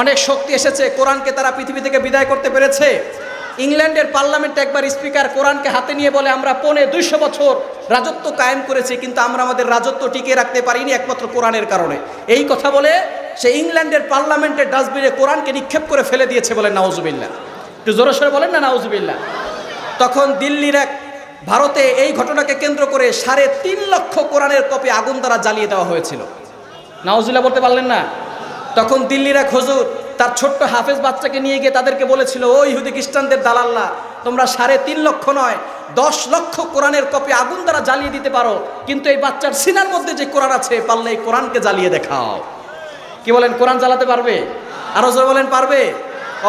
S1: অনেক শক্তি এসেছে, কোরআনকে তারা পৃথিবী থেকে বিদায় করতে পেরেছে। ইংল্যান্ডের পার্লামেন্টে একবার স্পিকার কোরআনকে হাতে নিয়ে বলে, আমরা 250 বছর রাজত্ব কায়েম করেছি, কিন্তু আমরা আমাদের রাজত্ব টিকিয়ে রাখতে পারিনি একমাত্র কোরআনের কারণে। এই কথা বলে সে ইংল্যান্ডের পার্লামেন্টের ডাস্টবিনে কোরআনকে নিক্ষেপ করে ফেলে দিয়েছে। বলেন নাউজুবিল্লাহ। একটু জোরে সোরে বলেন না নাউজুবিল্লাহ। তখন দিল্লির এক ভারতে এই ঘটনাকে কেন্দ্র করে 3.5 লক্ষ কোরআনের কপি আগুন দ্বারা জ্বালিয়ে দেওয়া হয়েছিল। নাউজুবিল্লাহ বলতে পারলেন না? তখন দিল্লির এক হুজুর তার ছোট্ট হাফেজ বাচ্চাকে নিয়ে গিয়ে তাদেরকে বলেছিল, ও ইহুদি খ্রিস্টানদের দালাল্লা, তোমরা 3.5 লক্ষ নয় 10 লক্ষ কোরআনের কপি আগুন দ্বারা জ্বালিয়ে দিতে পারো, কিন্তু এই বাচ্চার সিনার মধ্যে যে কোরআন আছে, পারলে এই কোরআনকে জ্বালিয়ে দেখাও। কি বলেন, কোরআন জ্বালাতে পারবে? আরো জোরে বলেন পারবে?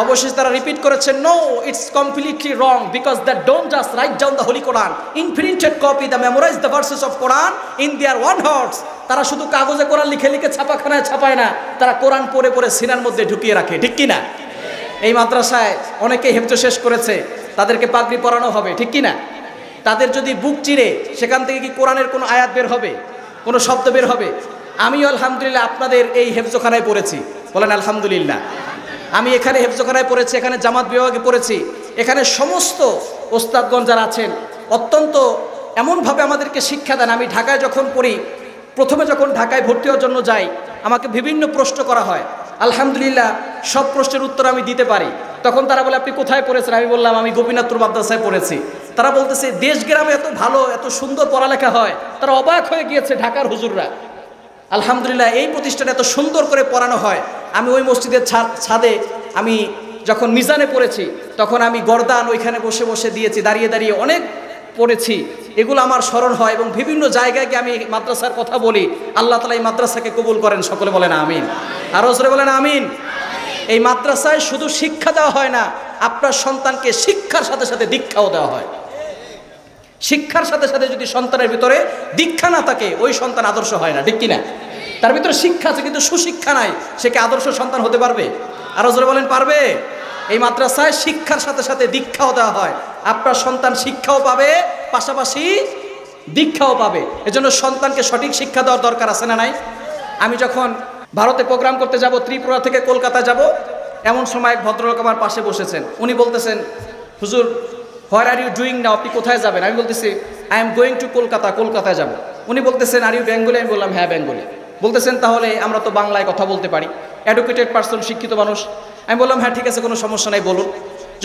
S1: অবশেষে তারা রিপিট করেছেন, no it's completely wrong, because that don't just write down the holy Quran in printed copy, the memorise the verses of Quran in their own hearts. তারা শুধু কাগজে কোরআন লিখে লিখে ছাপাখানায় ছাপায় না, তারা কোরআন পড়ে পড়ে সিনার মধ্যে ঢুকিয়ে রাখে। ঠিক কি না? এই মাদ্রাসায় অনেকে হেফজ শেষ করেছে, তাদেরকে পাগড়ি পরানো হবে। ঠিক কি না? তাদের যদি বুক চিরে সেখান থেকে কি কোরআনের কোনো আয়াত বের হবে, কোনো শব্দ বের হবে? আমিও আলহামদুলিল্লাহ আপনাদের এই হেফজখানায় পড়েছি। বলেন আলহামদুলিল্লাহ। আমি এখানে হেফজখানায় পড়েছি, এখানে জামাত বিভাগে পড়েছি। এখানে সমস্ত ওস্তাদগণ যারা আছেন অত্যন্ত এমনভাবে আমাদেরকে শিক্ষা দেন। আমি ঢাকায় যখন পড়ি, প্রথমে যখন ঢাকায় ভর্তি হওয়ার জন্য যাই, আমাকে বিভিন্ন প্রশ্ন করা হয়। আলহামদুলিল্লাহ সব প্রশ্নের উত্তর আমি দিতে পারি। তখন তারা বলে, আপনি কোথায় পড়েছেন? আমি বললাম, আমি গোপীনাথপুর মাদ্রাসায় পড়েছি। তারা বলতেছে, দেশ গ্রামে এত ভালো এত সুন্দর পড়ালেখা হয়। তারা অবাক হয়ে গিয়েছে ঢাকার হুজুররা। আলহামদুলিল্লাহ এই প্রতিষ্ঠানে এত সুন্দর করে পড়ানো হয়। আমি ওই মসজিদের ছাদে আমি যখন মিজানে পড়েছি, তখন আমি গর্দান ওইখানে বসে বসে দিয়েছি, দাঁড়িয়ে দাঁড়িয়ে অনেক পড়েছি। এগুলো আমার স্মরণ হয় এবং বিভিন্ন জায়গায় গিয়ে আমি মাদ্রাসার কথা বলি। আল্লাহ তাআলা এই মাদ্রাসাকে কবুল করেন, সকলে বলেন আমিন। আরো জোরে বলেন আমিন। এই মাদ্রাসায় শুধু শিক্ষা দেওয়া হয় না, আপনার সন্তানকে শিক্ষার সাথে সাথে দীক্ষাও দেওয়া হয়। শিক্ষার সাথে সাথে যদি সন্তানের ভিতরে দীক্ষা না থাকে, ওই সন্তান আদর্শ হয় না। ঠিক কিনা? তার ভিতরে শিক্ষা আছে কিন্তু সুশিক্ষা নাই, সে কি আদর্শ সন্তান হতে পারবে? আরো জোরে বলেন পারবে? এই মাদ্রাসায় শিক্ষার সাথে সাথে দীক্ষাও দেওয়া হয়। আপনার সন্তান শিক্ষাও পাবে, পাশাপাশি দীক্ষাও পাবে। এজন্য সন্তানকে সঠিক শিক্ষা দেওয়ার দরকার আছে না নাই? আমি যখন ভারতে প্রোগ্রাম করতে যাব, ত্রিপুরা থেকে কলকাতা যাব, এমন সময় এক ভদ্রলোক আমার পাশে বসেছেন। উনি বলতেছেন, হুজুর হোয়ার আর ইউ ডুইং নাও? আপনি কোথায় যাবেন? আমি বলতেছি, I am going to Kolkata, কলকাতায় যাব। উনি বলতেছেন, আর ইউ বেঙ্গলি? আমি বললাম, হ্যাঁ বেঙ্গলি। বলতেছেন, তাহলে আমরা তো বাংলায় কথা বলতে পারি, এডুকেটেড পার্সন, শিক্ষিত মানুষ। আমি বললাম, হ্যাঁ ঠিক আছে, কোনো সমস্যা নাই, বলুন।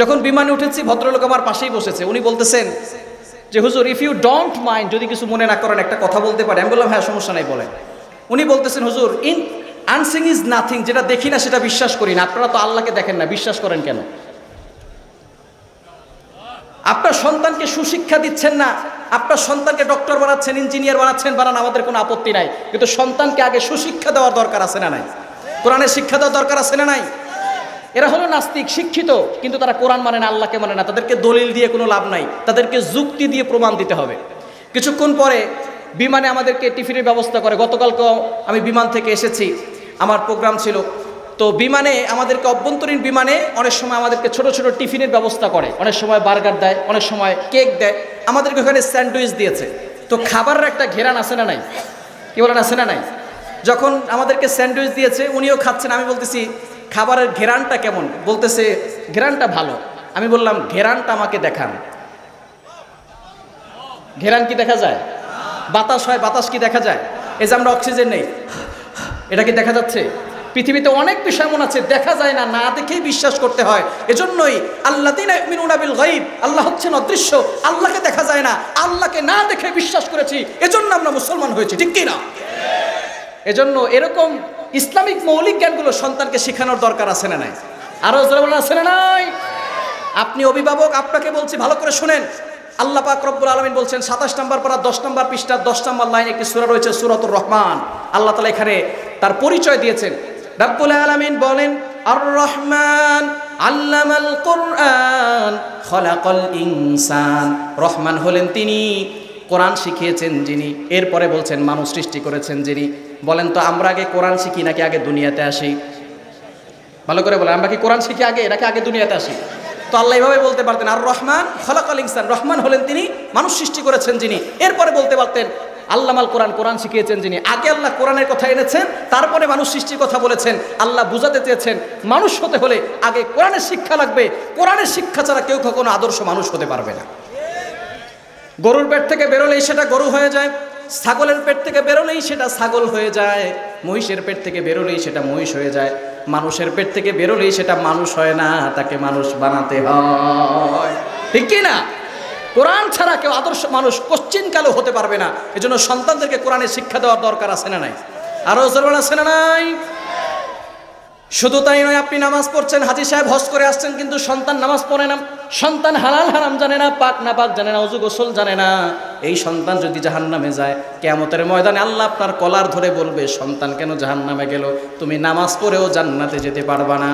S1: যখন বিমানে উঠেছি, ভদ্রলোক আমার পাশেই বসেছে। উনি বলতেছেন যে, হুজুর ইফ ইউ ডোন্ট মাইন্ড, যদি কিছু মনে না করেন, একটা কথা বলতে পারি? আমি বললাম, হ্যাঁ সমস্যা নাই, বলেন। উনি বলতেছেন, হুজুর ইন আনসিং ইজ নাথিং, যেটা দেখি না সেটা বিশ্বাস করি না। আপনারা তো আল্লাহকে দেখেন না, বিশ্বাস করেন কেন? আপনার সন্তানকে সুশিক্ষা দিচ্ছেন না, আপনার সন্তানকে ডক্টর বানাচ্ছেন, ইঞ্জিনিয়ার বানাচ্ছেন, বানান, আমাদের কোনো আপত্তি নাই, কিন্তু সন্তানকে আগে সুশিক্ষা দেওয়ার দরকার আছে না নাই? কোরআনের শিক্ষা দেওয়ার দরকার আছে না নাই? এরা হলো নাস্তিক, শিক্ষিত, কিন্তু তারা কোরআন মানে না, আল্লাহকে মানে না। তাদেরকে দলিল দিয়ে কোনো লাভ নাই, তাদেরকে যুক্তি দিয়ে প্রমাণ দিতে হবে। কিছুক্ষণ পরে বিমানে আমাদেরকে টিফিনের ব্যবস্থা করে। গতকালকে আমি বিমান থেকে এসেছি, আমার প্রোগ্রাম ছিল। তো বিমানে আমাদেরকে, অভ্যন্তরীণ বিমানে অনেক সময় আমাদেরকে ছোট ছোট টিফিনের ব্যবস্থা করে। অনেক সময় বার্গার দেয়, অনেক সময় কেক দেয়, আমাদেরকে ওখানে স্যান্ডউইচ দিয়েছে। তো খাবারের একটা ঘেরান আছে না নাই? কি বলেন, আছে না নাই? যখন আমাদেরকে স্যান্ডউইচ দিয়েছে, উনিও খাচ্ছেন। আমি বলতেছি, খাবারের ঘেরানটা কেমন? বলতেছে, ঘেরানটা ভালো। আমি বললাম, ঘেরানটা আমাকে দেখান। ঘেরান কি দেখা যায়? বাতাস হয়, বাতাস কি দেখা যায়? এই যে আমরা অক্সিজেন নেই, এটা কি দেখা যাচ্ছে? পৃথিবীতে অনেক বিষয় এমন আছে দেখা যায় না, না দেখেই বিশ্বাস করতে হয়। এজন্যই আল্লাযীনা ইউমিনুনা বিল গায়ব, আল্লাহ হচ্ছেন অদৃশ্য, আল্লাহকে দেখা যায় না, আল্লাহকে না দেখে বিশ্বাস করেছি, এজন্য আমরা মুসলমান হয়েছি। ঠিক কি না? এজন্য এরকম ইসলামিক মৌলিক জ্ঞানগুলো সন্তানকে শেখানোর দরকার আছে না নাই? আরো জোরে বলেন, আছে না নাই? আপনি অভিভাবক, আপনাকে বলছি ভালো করে শুনেন। আল্লাহ পাক রব্বুল আলামিন বলছেন 27 নম্বর পারা 10 নম্বর পৃষ্ঠা 10 নম্বর লাইন একটি সূরা রয়েছে সূরাতুর রহমান। আল্লাহ তাআলা এখানে তার পরিচয় দিয়েছেন। রব্বুল আলামিন বলেন আর রহমান আল্লামাল কুরআন খলাকাল ইনসান। রহমান হলেন তিনি, কোরআন শিখিয়েছেন যিনি। এরপরে বলছেন মানুষ সৃষ্টি করেছেন যিনি। বলেন তো আমরা আগে কোরআন শিখি নাকি আগে দুনিয়াতে আসি? ভালো করে বলেন, আমরা কি কোরআন শিখি আগে নাকি আগে দুনিয়াতে আসি? তো আল্লাহ এইভাবে বলতে পারতেন আর রহমান খলাকাল ইনসান, রহমান হলেন তিনি, মানুষ সৃষ্টি করেছেন যিনি। এরপরে বলতে পারতেন আল্লামাল কোরআন, কোরআন শিখিয়েছেন যিনি। আগে আল্লাহ কোরআনের কথা এনেছেন, তারপরে মানুষ সৃষ্টির কথা বলেছেন। আল্লাহ বুঝাতে চেয়েছেন মানুষ হতে হলে আগে কোরআনের শিক্ষা লাগবে। কোরআনের শিক্ষা ছাড়া কেউ কখনো আদর্শ মানুষ হতে পারবে না। গরুর পেট থেকে বেরোলেই সেটা গরু হয়ে যায়, ছাগলের পেট থেকে বেরোলেই সেটা ছাগল হয়ে যায়, মহিষের পেট থেকে বেরোলেই সেটা মহিষ হয়ে যায়। মানুষের পেট থেকে বেরোলেই সেটা মানুষ হয় না, তাকে মানুষ বানাতে হয়। ঠিক কি না? কোরআন ছাড়া কেউ আদর্শ মানুষ কোশ্চিনকালেও হতে পারবে না। এজন্য সন্তানদেরকে কোরআনের শিক্ষা দেওয়ার দরকার আছে না নাই? আরো জোরে আছে না নাই? শুধু তাই নয়, আপনি নামাজ পড়ছেন, হাজী সাহেব হজ করে আসছেন, কিন্তু সন্তান নামাজ পড়ে না, সন্তান হালাল হারাম জানে না, পাক না পাক জানে না, ওযু গোসল জানে না। এই সন্তান যদি জাহান্নামে যায়, কিয়ামতের ময়দানে আল্লাহ আপনার কলার ধরে বলবে সন্তান কেন জাহান্নামে গেল? তুমি নামাজ পড়েও জান্নাতে যেতে পারবা না।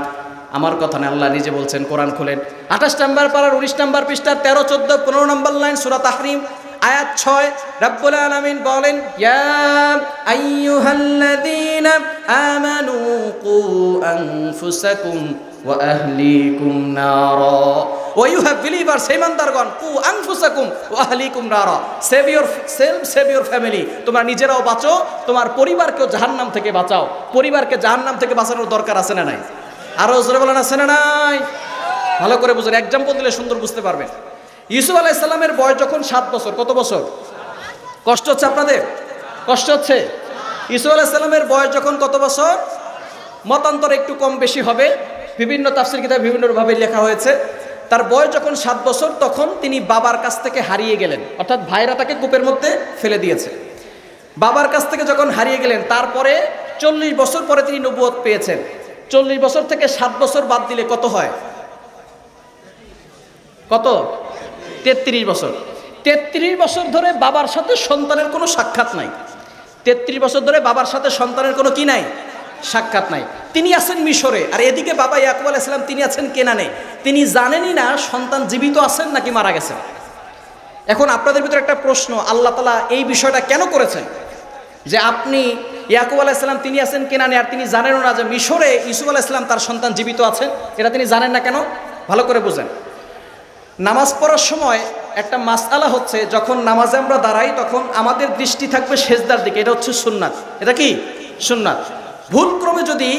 S1: আমার কথা না, আল্লাহ নিজে বলছেন। কোরআন খুলেন 28 নম্বর পারার 19 নম্বর পৃষ্ঠা 13, 14, 15 নম্বর লাইন সূরা তাহরিম আয়াত 6। রব্বুল আলামিন বলেন ইয়া আইয়ুহাল্লাযীনা আমানু কু আনফুসাকুম ওয়া আহলিকুম নারা। ও ইউ হ্যাভ বিলিভার্স, ইমানদারগণ, কু আনফুসাকুম ওয়া আহলিকুম নারা, save your self, save your family. তোমরা নিজেরাও বাঁচো, তোমার পরিবারকেও জাহান্নাম থেকে বাঁচাও। পরিবারকে জাহান্নাম থেকে বাঁচানোর দরকার আছে না নাই? আরো জোরে বলেন আছে না নাই? ভালো করে বুঝুন, এক্সাম্পল দিলে সুন্দর বুঝতে পারবেন। ইউসুফ আলাইহিস সালামের বয়স যখন 7 বছর, কত বছর? কষ্ট হচ্ছে আপনাদের? কষ্ট হচ্ছে? ইউসুফ আলাইহিস সালামের বয়স যখন কত বছর? মতান্তর একটু কম বেশি হবে, বিভিন্ন তাফসীর কিতাবে বিভিন্নভাবে লেখা হয়েছে। তার বয়স যখন 7 বছর, তখন তিনি বাবার কাছ থেকে হারিয়ে গেলেন, অর্থাৎ ভাইরা তাকে কূপের মধ্যে ফেলে দিয়েছে। বাবার কাছ থেকে যখন হারিয়ে গেলেন, তারপরে 40 বছর পরে তিনি নবুয়ত পেয়েছেন। 40 বছর থেকে 7 বছর বাদ দিলে কত হয়? কত? 33 বছর। 33 বছর ধরে বাবার সাথে সন্তানের কোনো সাক্ষাৎ নাই। 33 বছর ধরে বাবার সাথে সন্তানের কোনো কি নাই? সাক্ষাৎ নাই। তিনি আছেন মিশরে, আর এদিকে বাবা ইয়াকুব আলাইহিস সালাম তিনি আছেন কেনানে। তিনি জানেনই না সন্তান জীবিত আছেন নাকি মারা গেছেন। এখন আপনাদের ভিতরে একটা প্রশ্ন, আল্লাহ তাআলা এই বিষয়টা কেন করেছেন যে আপনি ইয়াকুব আলাইহিস সালাম তিনি আছেন কেনানে, আর তিনি জানেনও না যে মিশরে ইউসুফ আলাইহিস সালাম তার সন্তান জীবিত আছেন? এটা তিনি জানেন না কেন? ভালো করে বুঝেন। নামাজ পড়ার সময় একটা মাসআলা হচ্ছে, যখন নামাজে আমরা দাঁড়াই তখন আমাদের দৃষ্টি থাকবে সেজদার দিকে, এটা হচ্ছে সুন্নাত। এটা কি সুন্নাত? ভুলক্রমে যদি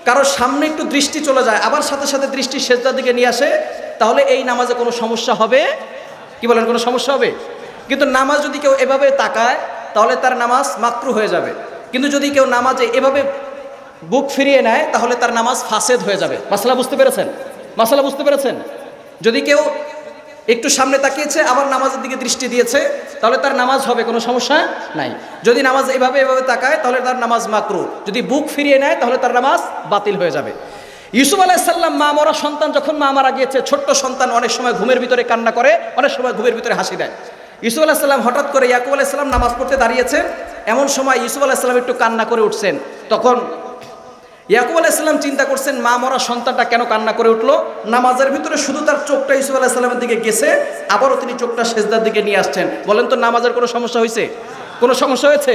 S1: কারোর সামনে একটু দৃষ্টি চলে যায়, আবার সাথে সাথে দৃষ্টি সেজদার দিকে নিয়ে আসে, তাহলে এই নামাজে কোনো সমস্যা হবে? কি বলেন, কোনো সমস্যা হবে? কিন্তু নামাজ যদি কেউ এভাবে তাকায়, তাহলে তার নামাজ মাকরু হয়ে যাবে। কিন্তু যদি কেউ নামাজে এভাবে বুক ফিরিয়ে নেয়, তাহলে তার নামাজ ফাসেদ হয়ে যাবে। মাসলা বুঝতে পেরেছেন? মাসলা বুঝতে পেরেছেন? যদি কেউ একটু সামনে তাকিয়েছে, আবার নামাজের দিকে দৃষ্টি দিয়েছে, তাহলে তার নামাজ হবে, কোনো সমস্যা নাই। যদি নামাজ এভাবে তাকায়, তাহলে তার নামাজ মাকরু। যদি বুক ফিরিয়ে নেয়, তাহলে তার নামাজ বাতিল হয়ে যাবে। ইউসুফ আলাইহিস সালাম মা মরা সন্তান, যখন মা মারা গিয়েছে, ছোট্ট সন্তান অনেক সময় ঘুমের ভিতরে কান্না করে, অনেক সময় ঘুমের ভিতরে হাসি দেয়। ইউসুফ আলাইহিস সালাম হঠাৎ করে ইয়াকুব আলাইহিস সালাম নামাজ পড়তে দাঁড়িয়েছেন, এমন সময় ইউসুফ আলাইহিস সালাম একটু কান্না করে উঠছেন। তখন ইয়াকুব আলাইহিস সালাম চিন্তা করছেন মা মরা সন্তানটা কেন কান্না করে উঠলো। নামাজের ভিতরে শুধু তার চোখটা ইউসুফ আলাইহিস সালামের দিকে গেছে, আবারও তিনি চোখটা সেজদার দিকে নিয়ে আসছেন। বলেন তো নামাজের কোনো সমস্যা হয়েছে? কোনো সমস্যা হয়েছে?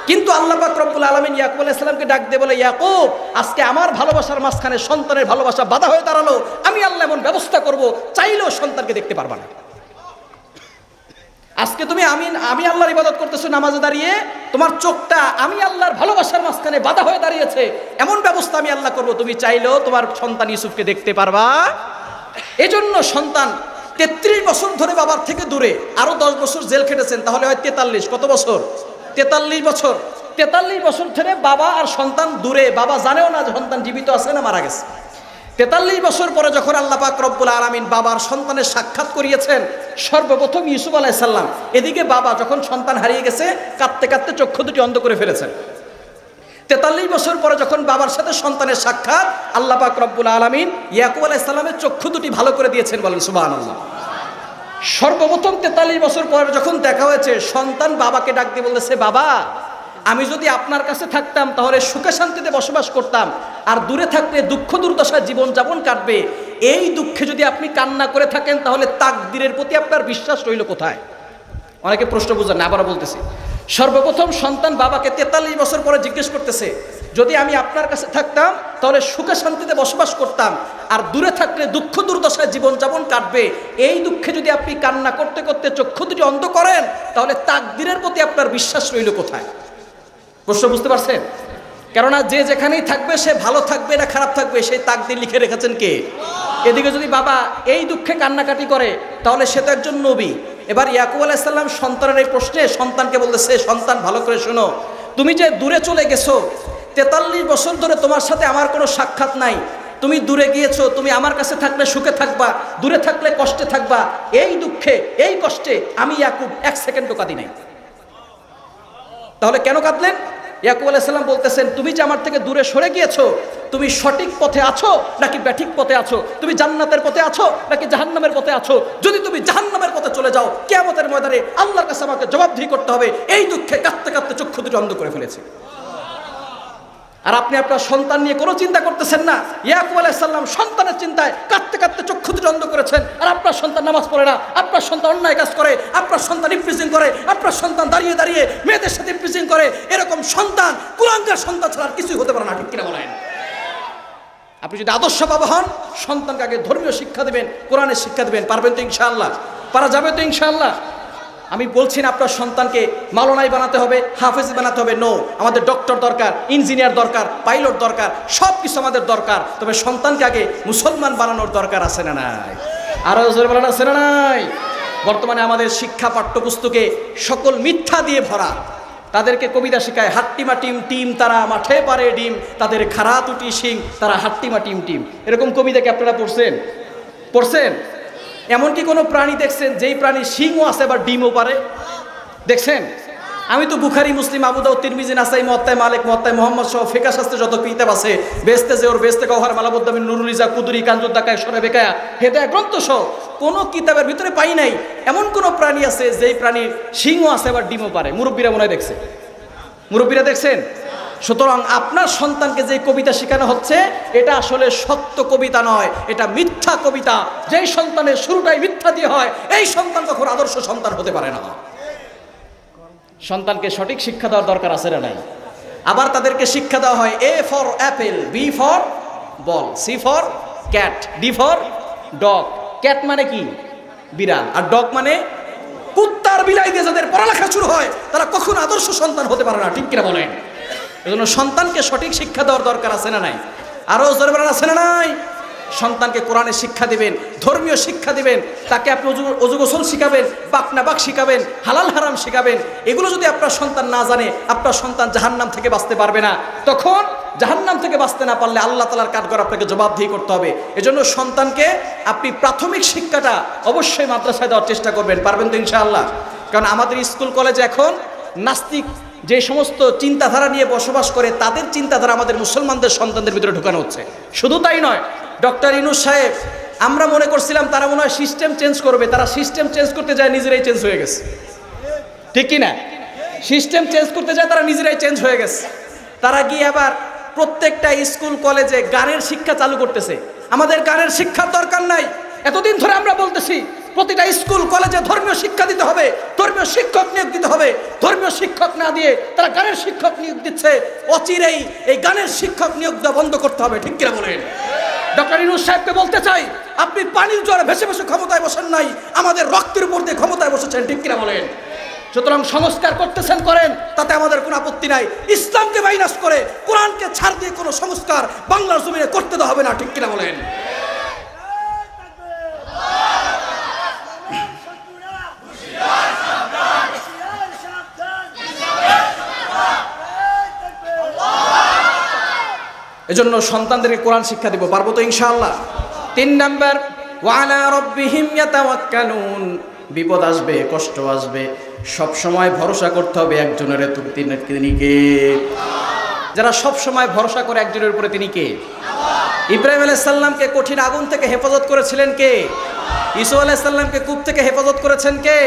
S1: কিন্তু আল্লাহ পাক রব্বুল আলামিন ইয়াকুব আলাইহিস সালামকে ডাক দিয়ে বলে, ইয়াকুব, আজকে আমার ভালোবাসার মাঝখানে সন্তানের ভালোবাসা বাধা হয়ে দাঁড়ালো। আমি আল্লাহ এমন ব্যবস্থা করব, চাইলেও সন্তানকে দেখতে পারবা না। আজকে তুমি আমি আল্লাহর ইবাদত করতেছো নামাজে দাঁড়িয়ে, তোমার চোখটা আমি আল্লাহর ভালোবাসার মাঝখানে বাধা হয়ে দাঁড়িয়েছে। এমন ব্যবস্থা আমি আল্লাহ করব, তুমি চাইলেও তোমার সন্তান ইউসুফকে দেখতে পারবা। এজন্য সন্তান 33 বছর ধরে বাবার থেকে দূরে, আরো 10 বছর জেল খেটেছেন, তাহলে হয় 43। কত বছর? 43 বছর। 43 বছর ধরে বাবা আর সন্তান দূরে, বাবা জানেও না যে সন্তান জীবিত আছে না মারা গেছে। 43 বছর পরে যখন আল্লাহ পাক রব্বুল আলামিন বাবার সন্তানের সাক্ষাৎ করিয়েছেন, সর্বপ্রথম ইউসুফ আলাইহিস সালাম। এদিকে বাবা যখন সন্তান হারিয়ে গেছে, কাঁদতে কাঁদতে চক্ষু দুটি অন্ধ করে ফেলেছেন। 43 বছর পরে যখন বাবার সাথে সন্তানের সাক্ষাৎ, আল্লাহ পাক রব্বুল আলামিন ইয়াকুব আলাইহিস সালামের চক্ষু দুটি ভালো করে দিয়েছেন। বলেন সুবহানাল্লাহ। সর্বপ্রথম 43 বছর পর যখন দেখা হয়েছে, সন্তান বাবাকে ডাক দিয়ে বলতেছে, বাবা আমি যদি আপনার কাছে থাকতাম তাহলে সুখে শান্তিতে বসবাস করতাম, আর দূরে থাকলে দুঃখ দুর্দশায় জীবন যাপন কাটবে। এই দুঃখে যদি আপনি কান্না করে থাকেন তাহলে তাকদীরের প্রতি আপনার বিশ্বাস রইল কোথায়? অনেকে প্রশ্ন বুঝেন না, আবারও বলতেছি। সর্বপ্রথম সন্তান বাবাকে 43 বছর পরে জিজ্ঞেস করতেছে, যদি আমি আপনার কাছে থাকতাম তাহলে সুখে শান্তিতে বসবাস করতাম, আর দূরে থাকলে দুঃখ দুর্দশায় জীবন যাপন কাটবে। এই দুঃখে যদি আপনি কান্না করতে করতে চক্ষু দুটি অন্ধ করেন তাহলে তাকদীরের প্রতি আপনার বিশ্বাস রইল কোথায়? প্রশ্ন বুঝতে পারছেন? কেননা যে যেখানেই থাকবে সে ভালো থাকবে না খারাপ থাকবে সেই তাকদীর লিখে রেখেছেন কে? এদিকে যদি বাবা এই দুঃখে কান্নাকাটি করে তাহলে সে তো একজন নবী। এবার ইয়াকুব আলাইহিস সালাম সন্তানের এই প্রশ্নে সন্তানকে বলতেছে, সন্তান ভালো করে শোনো, তুমি যে দূরে চলে গেছো, 43 বছর ধরে তোমার সাথে আমার কোনো সাক্ষাৎ নাই, তুমি দূরে গিয়েছো, তুমি আমার কাছে থাকলে সুখে থাকবা, দূরে থাকলে কষ্টে থাকবা। এই দুঃখে এই কষ্টে আমি ইয়াকুব 1 সেকেন্ডও কাঁদি নাই। তাহলে কেন কাঁদলেন? ইয়াকুব আলাইহিস সালাম বলতেছেন, তুমি যে আমার থেকে দূরে সরে গিয়েছো, তুমি সঠিক পথে আছো নাকি ব্যাঠিক পথে আছো? তুমি জান্নাতের পথে আছো নাকি জাহান্নামের পথে আছো? যদি তুমি জাহান্নামের পথে চলে যাও, কিয়ামতের ময়দানে আল্লাহর কাছে আমাকে জবাবদিহি করতে হবে। এই দুঃখে কাঁদতে কাঁদতে চক্ষু দুটো অন্ধ করে ফেলেছি। আর আপনি আপনার সন্তান নিয়ে কোনো চিন্তা করতেছেন না। ইয়াকুব আলাইহিস সালাম সন্তানের চিন্তায় কাঁদতে কাঁদতে চক্ষু দুটো অন্ধ করেছেন। আর আপনার সন্তান নামাজ পড়ে না, আপনার সন্তান অন্যায় কাজ করে, আপনার সন্তান ইফটিজিং করে, আপনার সন্তান দাঁড়িয়ে দাঁড়িয়ে মেয়েদের সাথে ইফটিজিং করে। এরকম সন্তান কুলাঙ্গার সন্তান ছাড়া আর কিছুই হতে পারে না, ঠিক কিনা বলেন? আপনি যদি আদর্শ বাবা হন, সন্তানকে আগে ধর্মীয় শিক্ষা দেবেন, কোরআনের শিক্ষা দেবেন। পারবেন তো ইনশাআল্লাহ? পারা যাবে তো ইনশাআল্লাহ? আমি বলছি না আপনার সন্তানকে মাওলানাই বানাতে হবে, হাফেজ বানাতে হবে। নো, আমাদের ডক্টর দরকার, ইঞ্জিনিয়ার দরকার, পাইলট দরকার, সব কিছু আমাদের দরকার। তবে সন্তানকে আগে মুসলমান বানানোর দরকার আছে না নাই? আরো জোরে বলেন, আছে না নাই? বর্তমানে আমাদের শিক্ষা পাঠ্যপুস্তকে সকল মিথ্যা দিয়ে ভরা। তাদেরকে কবিতা শেখায়, হাট্টিমা টিম টিম তারা মাঠে পারে ডিম, তাদের খাড়া তুটি শিং তারা হাট্টিমা টিম টিম। এরকম কবিতা কি আপনারা পড়ছেন? এমনকি কোনো প্রাণী দেখছেন যেই প্রাণী শিংও আছে আবার ডিমও পারে? দেখছেন? আমি তো বুখারী, মুসলিম, আবু দাউদ, তিরমিজি, নাসাই, মুওয়াত্তা মালিক, মুওয়াত্তা মুহাম্মদ সহ ফিকহ শাস্ত্রে যত কিতাব আছে, বেহেশতে জেওর, বেহেশতে গওহার, মালাবুদ্দামিন, নুরুল ইজা, কুদুরি, কানজুদ্দাকায়, সরে বেকায়া, হেদায়া গ্রন্থ সহ কোনো কিতাবের ভিতরে পাই নাই এমন কোনো প্রাণী আছে যেই প্রাণীর শিংও আছে আবার ডিমও পারে। মুরব্বীরা মনে হয় দেখছে, মুরব্বীরা দেখছেন। সুতরাং আপনার সন্তানকে যে কবিতা শেখানো হচ্ছে এটা আসলে সত্য কবিতা নয়, এটা মিথ্যা কবিতা। যেই সন্তানের শুরুটাই মিথ্যা দিয়ে হয় এই সন্তান কখনো আদর্শ সন্তান হতে পারে না। সন্তানকে সঠিক শিক্ষা দেওয়ার দরকার আছে না নাই? আবার তাদেরকে শিক্ষা দেওয়া হয় A for apple, B for ball, C for cat, D for dog. Cat মানে কি? বিড়াল, আর ডগ মানে কুত্তার বিলাই দিয়ে যাদের পড়ালেখা শুরু হয় তারা কখনো আদর্শ সন্তান হতে পারে না, ঠিক কিনা বলেন? এজন্য সন্তানকে সঠিক শিক্ষা দেওয়ার দরকার আছে না নাই? আরো জোরে বলেন, আছে না নাই? সন্তানকে কোরআনের শিক্ষা দিবেন, ধর্মীয় শিক্ষা দিবেন, তাকে আপনি অজু গোসল শিখাবেন, বাক শিখাবেন, হালাল হারাম শিখাবেন। এগুলো যদি আপনার সন্তান না জানে, আপনার সন্তান জাহান্নাম থেকে বাঁচতে পারবে না। তখন জাহান্নাম থেকে বাঁচতে না পারলে আল্লাহ তাআলার কাঠগড় আপনাকে জবাবদিহি করতে হবে। এজন্য সন্তানকে আপনি প্রাথমিক শিক্ষাটা অবশ্যই মাদ্রাসায় দেওয়ার চেষ্টা করবেন। পারবেন তো ইনশাআল্লাহ? কারণ আমাদের স্কুল কলেজে এখন নাস্তিক যে সমস্ত চিন্তাধারা নিয়ে বসবাস করে তাদের চিন্তাধারা আমাদের মুসলমানদের সন্তানদের ভিতরে ঢুকানো হচ্ছে। শুধু তাই নয়, ডক্টর ইউনূস সাহেব, আমরা মনে করছিলাম তারা মনে হয় সিস্টেম চেঞ্জ করবে, তারা সিস্টেম চেঞ্জ করতে যায় নিজেরাই চেঞ্জ হয়ে গেছে, ঠিক কি না? সিস্টেম চেঞ্জ করতে যায় তারা নিজেরাই চেঞ্জ হয়ে গেছে। তারা গিয়ে আবার প্রত্যেকটা স্কুল কলেজে গানের শিক্ষা চালু করতেছে। আমাদের গানের শিক্ষার দরকার নাই। এতদিন ধরে আমরা বলতেছি প্রতিটা স্কুল কলেজে ধর্মীয় শিক্ষা দিতে হবে, ধর্মীয় শিক্ষক নিয়োগ দিতে হবে। ধর্মীয় শিক্ষক না দিয়ে তারা গানের শিক্ষক নিয়োগ দিচ্ছে। অচিরেই এই গানের শিক্ষক নিয়োগ দেওয়া বন্ধ করতে হবে, ঠিক কিনা বলেন? ডক্টর ইউনূস সাহেবকে বলতে চাই, আপনি পানির জোয়ারে ভেসে ভেসে ক্ষমতায় বসেন নাই, আমাদের রক্তের উপর দিয়ে ক্ষমতায় বসেছেন, ঠিক কিনা বলেন? সুতরাং সংস্কার করতেছেন করেন, তাতে আমাদের কোনো আপত্তি নাই। ইসলামকে মাইনাস করে কোরআনকে ছাড় দিয়ে কোনো সংস্কার বাংলার জমিনে করতে দেওয়া হবে না, ঠিক কিনা বলেন? এজন্য সন্তানদেরকে কোরআন শিক্ষা দিব। পারবো তো ইনশাআল্লাহ? 3 নাম্বার, ওয়ালা রাব্বিহিম ইয়াতাওয়াক্কালুন। বিপদ আসবে, কষ্ট আসবে, সব সময় ভরসা করতে হবে একজনের। তিনি কে? যারা সব সময় ভরসা করে একজনের উপরে, তিনি কে? ইব্রাহিম আলাইহিস সালামকে কঠিন আগুন থেকে হেফাজত করেছিলেন কে? ঈসা আলাইহিস সালামকে কূপ থেকে হেফাজত করেছেন কে?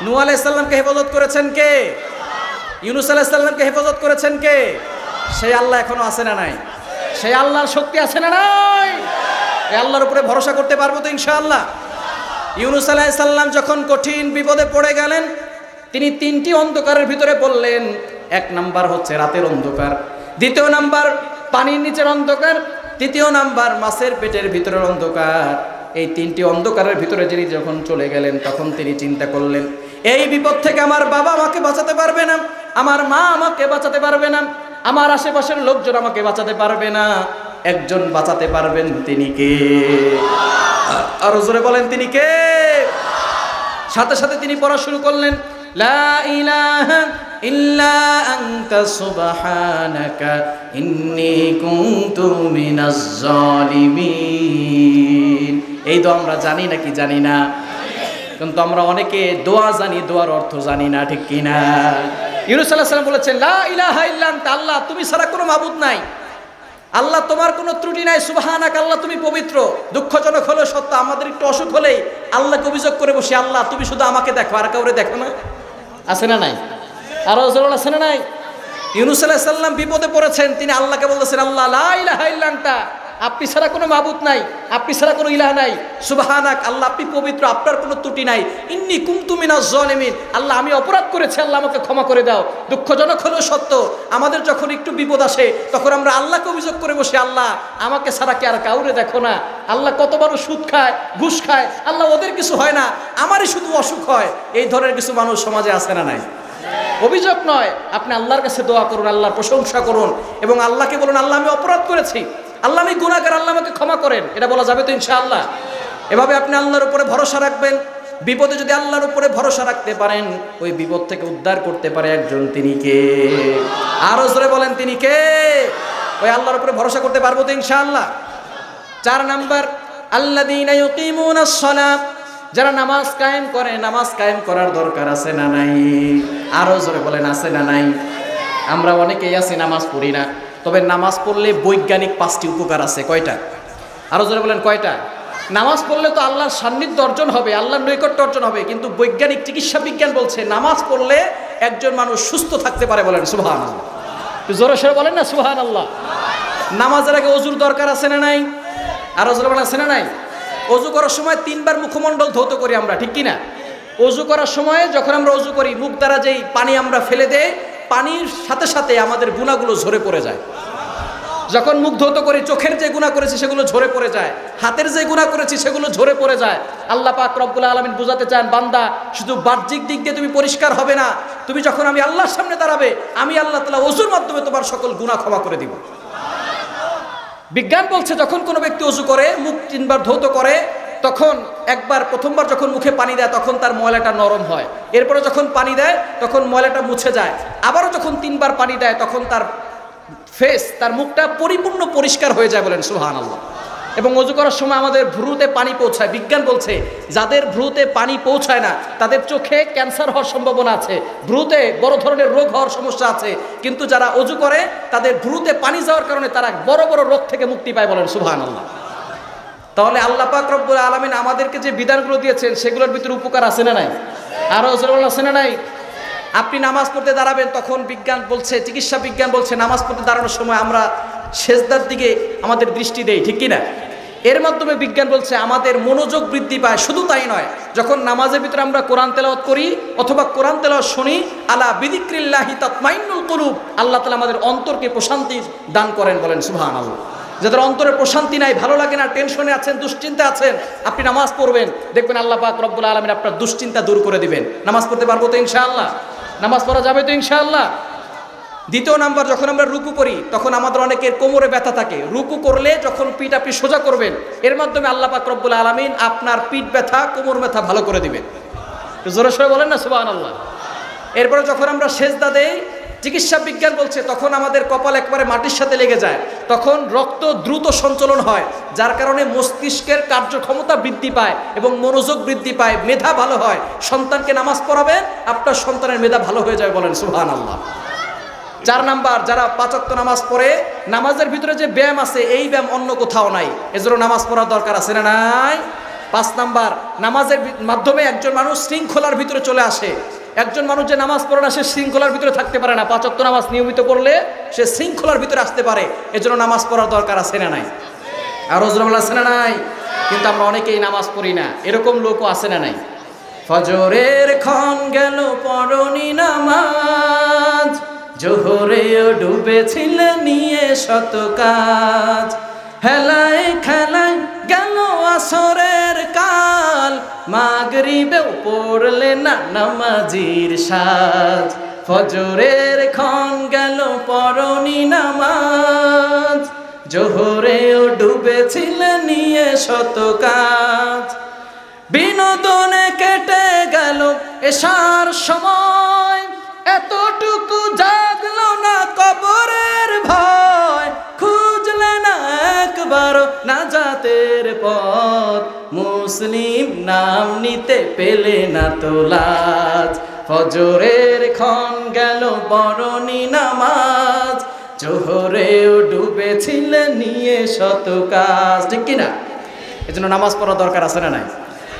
S1: নূহ আলাইহিস সালামকে হেফাজত করেছেন কে? ইউনূস আলাইহিস সালামকে হেফাজত করেছেন কে? সেই আল্লাহ এখনো আছে না নাই? সেই আল্লাহর শক্তি আছে না নাই? এই আল্লাহর উপরে ভরসা করতে পারবো তো ইনশাআল্লাহ? ইউনূস আলাইহিস সালাম যখন কঠিন বিপদে পড়ে গেলেন, তিনি তিনটি অন্ধকারের ভিতরে পড়লেন। এক নাম্বার হচ্ছে রাতের অন্ধকার, দ্বিতীয় নাম্বার পানির নিচের অন্ধকার, তৃতীয় নাম্বার মাছের পেটের ভিতরের অন্ধকার। এই তিনটি অন্ধকারের ভিতরে যিনি যখন চলে গেলেন, তখন তিনি চিন্তা করলেন, এই বিপদ থেকে আমার বাবা আমাকে বাঁচাতে পারবে না, আমার মা আমাকে বাঁচাতে পারবে না, আমার আশেপাশের লোকজন আমাকে বাঁচাতে পারবে না, একজন বাঁচাতে পারবেন, তিনি কে? আরো জোরে বলেন, তিনি কে? সাথে সাথে তিনি পড়া শুরু করলেন, লা ইলাহা ইল্লা আনতা সুবহানাকা ইন্নী কুনতু মিনাজ জালিমিন। এই দোয়া আমরা জানি নাকি জানি না? কিন্তু আমরা অনেকে দোয়া জানি, দোয়ার অর্থ জানি না, ঠিক কিনা? ইউনূস আলাইহিস সালাম বলেছেন, লা ইলাহা ইল্লা আনতা, আল্লাহ তুমি ছাড়া কোনো মাবুদ নাই, আল্লাহ তোমার কোনো ত্রুটি নাই, সুবহানাক, আল্লাহ তুমি পবিত্র। দুঃখজনক হলো সত্য, আমাদের একটু অসুখ হলেই আল্লাহকে অভিযোগ করে বসি, আল্লাহ তুমি শুধু আমাকে দেখো, আর কাউরে দেখো না। আছে না নাই? আরো জোরে আছে না নাই? ইউনূস আলাইহিস সালাম বিপদে পড়েছেন, তিনি আল্লাহকে বলতেছেন, আল্লাহ লা ইলাহা ইল্লা আনতা, আপনি ছাড়া কোনো মাবুদ নাই, আপনি ছাড়া কোনো ইলাহ নাই, সুবহানাক, আল্লাহ আপনি পবিত্র, আপনার কোনো ত্রুটি নাই, ইন্নী কুনতু মিনাজ জালিমিন, আল্লাহ আমি অপরাধ করেছি, আল্লাহ আমাকে ক্ষমা করে দাও। দুঃখজনক হলো সত্য, আমাদের যখন একটু বিপদ আসে তখন আমরা আল্লাহকে অভিযোগ করে বসি, আল্লাহ আমাকে ছাড়া কি আর কাউরে দেখো না, আল্লাহ কত বড় সুদ খায়, ঘুষ খায়, আল্লাহ ওদের কিছু হয় না, আমারই শুধু অসুখ হয়। এই ধরনের কিছু মানুষ সমাজে আছে না নাই? অভিযোগ নয়, আপনি আল্লাহর কাছে দোয়া করুন, আল্লাহর প্রশংসা করুন এবং আল্লাহকে বলুন, আল্লাহ আমি অপরাধ করেছি, আল্লাহ আমি গুনাহগার, আল্লাহ আমাকে ক্ষমা করেন। এটা বলা যাবে তো ইনশাআল্লাহ? এভাবে আপনি আল্লাহর উপরে ভরসা রাখবেন। বিপদে যদি আল্লাহর উপরে ভরসা রাখতে পারেন, ওই বিপদ থেকে উদ্ধার করতে পারে একজন, তিনি কে? আরো জোরে বলেন, তিনি কে? ওই আল্লাহর উপরে ভরসা করতে পারবো তো ইনশাআল্লাহ? 4 নাম্বার, আল্লাযীনা ইউকিমুনাস সালাত, যারা নামাজ কায়েম করে। নামাজ কায়েম করার দরকার আছে না নাই? আরো জোরে বলেন, আছে না নাই? আমরা অনেকেই আছি নামাজ পড়ি না, তবে নামাজ পড়লে বৈজ্ঞানিক 5টি উপকার আছে। কয়টা? আরো জোরে বলেন, কয়টা? নামাজ পড়লে তো আল্লাহর সান্নিধ্য অর্জন হবে, আল্লাহর নৈকট্য অর্জন হবে, কিন্তু বৈজ্ঞানিক চিকিৎসা বিজ্ঞান বলছে নামাজ পড়লে একজন মানুষ সুস্থ থাকতে পারে। বলেন সুবহানাল্লাহ, জোরে সোরে বলেন না সুবহানাল্লাহ। নামাজের আগে অজুর দরকার আছে না নাই? আরো জোরে বলেন, আছে না নাই? অজু করার সময় 3 বার মুখমণ্ডল ধৌত করি আমরা, ঠিক কিনা? অজু করার সময় যখন আমরা অজু করি, মুখ দ্বারা যেই পানি আমরা ফেলে দেই, পানির সাথে সাথে আমাদের গুনাহগুলো ঝরে পড়ে যায়। যখন মুখ ধৌত করি, চোখের যে গুনাহ করেছি সেগুলো ঝরে পড়ে যায়, হাতের যে গুনাহ করেছি সেগুলো ঝরে পড়ে যায়। আল্লাহ পাক রব্বুল আলামিন বুঝাতে চান, বান্দা শুধু বাহ্যিক দিক দিয়ে তুমি পরিষ্কার হবে না, তুমি যখন আমি আল্লাহর সামনে দাঁড়াবে, আমি আল্লাহ তাআলা ওযুর মাধ্যমে তোমার সকল গুনাহ ক্ষমা করে দিব। বিজ্ঞান বলছে, যখন কোনো ব্যক্তি ওযু করে, মুখ 3 বার ধৌত করে, তখন প্রথমবার যখন মুখে পানি দেয় তখন তার ময়লাটা নরম হয়, এরপরে যখন পানি দেয় তখন ময়লাটা মুছে যায়, আবারও যখন 3 বার পানি দেয় তখন তার তার মুখটা পরিপূর্ণ পরিষ্কার হয়ে যায়। বলেন সুবহানাল্লাহ। এবং ওযু করার সময় আমাদের ভ্রুতে পানি পৌঁছায়। বিজ্ঞান বলছে, যাদের ভ্রুতে পানি পৌঁছায় না তাদের চোখে ক্যান্সার হওয়ার সম্ভাবনা আছে, ভ্রুতে বড় ধরনের রোগ হওয়ার সমস্যা আছে, কিন্তু যারা ওযু করে তাদের ভ্রুতে পানি যাওয়ার কারণে তারা বড় বড় রোগ থেকে মুক্তি পায়। বলেন সুবহানাল্লাহ। তাহলে আল্লাহ পাক রব্বুল আলামিন আমাদেরকে যে বিধানগুলো দিয়েছেন সেগুলোর ভিতরে উপকার আছে না নাই? আরো জোরে আছে না নাই? আপনি নামাজ পড়তে দাঁড়াবেন, তখন বিজ্ঞান বলছে, চিকিৎসা বিজ্ঞান বলছে, নামাজ পড়তে দাঁড়ানোর সময় আমরা সেজদার দিকে আমাদের দৃষ্টি দেই, ঠিক কিনা? এর মাধ্যমে বিজ্ঞান বলছে আমাদের মনোযোগ বৃদ্ধি পায়। শুধু তাই নয়, যখন নামাজের ভিতরে আমরা কোরআন তেলাওয়াত করি অথবা কোরআন তেলাওয়াত শুনি, আলা বিযিক্রিল্লাহি তাতমাইন্নুল কুলুব, আল্লাহ তাআলা আমাদের অন্তরকে প্রশান্তি দান করেন। বলেন সুবহানাল্লাহ। যাদের অন্তরে প্রশান্তি নাই, ভালো লাগে না, টেনশনে আছেন, দুশ্চিন্তা আছেন, আপনি নামাজ পড়বেন, দেখবেন আল্লাহ পাক রব্বুল আলামিন আপনার দুশ্চিন্তা দূর করে দিবেন। নামাজ পড়তে পারবো তো ইনশাআল্লাহ? নামাজ পড়া যাবে তো ইনশাআল্লাহ? 2 নাম্বার, যখন আমরা রুকু করি তখন আমাদের অনেকের কোমরে ব্যথা থাকে। রুকু করলে যখন পিঠ আপনি সোজা করবেন, এর মাধ্যমে আল্লাহ পাক রব্বুল আলামিন আপনার পিঠ ব্যথা, কোমর ব্যথা ভালো করে দিবেন। জোরে সোরে বলেন না সুবহানাল্লাহ। এরপরে যখন আমরা সেজদা দেই, চিকিৎসা বিজ্ঞান বলছে তখন আমাদের কপাল একবারে মাটির সাথে লেগে যায়, তখন রক্ত দ্রুত সঞ্চালন হয়, যার কারণে মস্তিষ্কের কার্যক্ষমতা বৃদ্ধি পায় এবং মনোযোগ বৃদ্ধি পায়, মেধা ভালো হয়। সন্তানকে নামাজ পড়াবেন, আপনার সন্তানের মেধা ভালো হয়ে যায়। বলেন সুবহানাল্লাহ। 4 নাম্বার, যারা 5 ওয়াক্ত নামাজ পড়ে নামাজের ভিতরে যে ব্যায়াম আছে এই ব্যায়াম অন্য কোথাও নাই, এজন্য নামাজ পড়ার দরকার আছে না নাই? 5 নাম্বার, নামাজের মাধ্যমে একজন মানুষ শৃঙ্খলার ভিতরে চলে আসে। একজন মানুষ যে নামাজ পড়ে না সে শৃঙ্খলার ভিতরে থাকতে পারে না, 5 ওয়াক্ত নামাজ নিয়মিত পড়লে সে শৃঙ্খলার ভিতরে আসতে পারে, এজন্য নামাজ পড়ার দরকার আছে না নাই? আর রজরবল আছে না নাই? কিন্তু আমরা অনেকেই নামাজ পড়ি না, এরকম লোকও আছে না নাই? ফজরের ক্ষণ গেল পড়নি নামাজ, জোহরেও ডুবেছিলে নিয়ে শত কাজ, হেলায় খেলায় গেল আসরের কাল, মাগরিবেও পড়লে না নামাজির সাজ। ফজরের ক্ষণ গেল পড়নি নামাজ, জোহরেও ডুবেছিলে নিয়ে শত কাজ, বিনোদনে কেটে গেল এশার সময়, এতটুকু জাগলো না কবরের ভয়, খুঁজলে না একবার নাজাতের পথ, মুসলিম নাম নিতে পেলে না তো লাজ। ফজরের ক্ষণ গেল পড়নি নামাজ, জোহরেও ডুবেছিলে নিয়ে শত কাজ, ঠিক কিনা? এজন্য নামাজ পড়া দরকার আছে না নাই?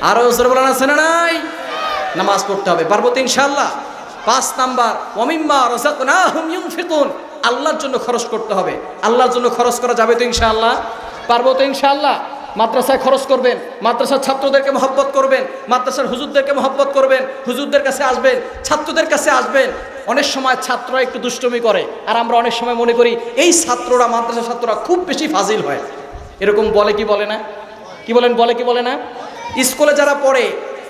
S1: আরো জোরে বলেন আছে না নাই? নামাজ পড়তে হবে, পারবো তো ইনশাআল্লাহ। 5 নাম্বার, ওয়ামিম্মা রাযাকনাহুম ইউনফিকুন, আল্লাহর জন্য খরচ করতে হবে। আল্লাহর জন্য খরচ করা যাবে তো ইনশাআল্লাহ? পারবো তো ইনশাআল্লাহ? মাদ্রাসায় খরচ করবেন, মাদ্রাসার ছাত্রদেরকে মহব্বত করবেন, মাদ্রাসার হুজুরদেরকে মহব্বত করবেন, হুজুরদের কাছে আসবেন, ছাত্রদের কাছে আসবেন। অনেক সময় ছাত্ররা একটু দুষ্টমি করে, আর আমরা অনেক সময় মনে করি এই ছাত্ররা, মাদ্রাসার ছাত্ররা খুব বেশি ফাজিল হয়, এরকম বলে কি বলে না? কি বলেন, বলে কি বলে না? স্কুলে যারা পড়ে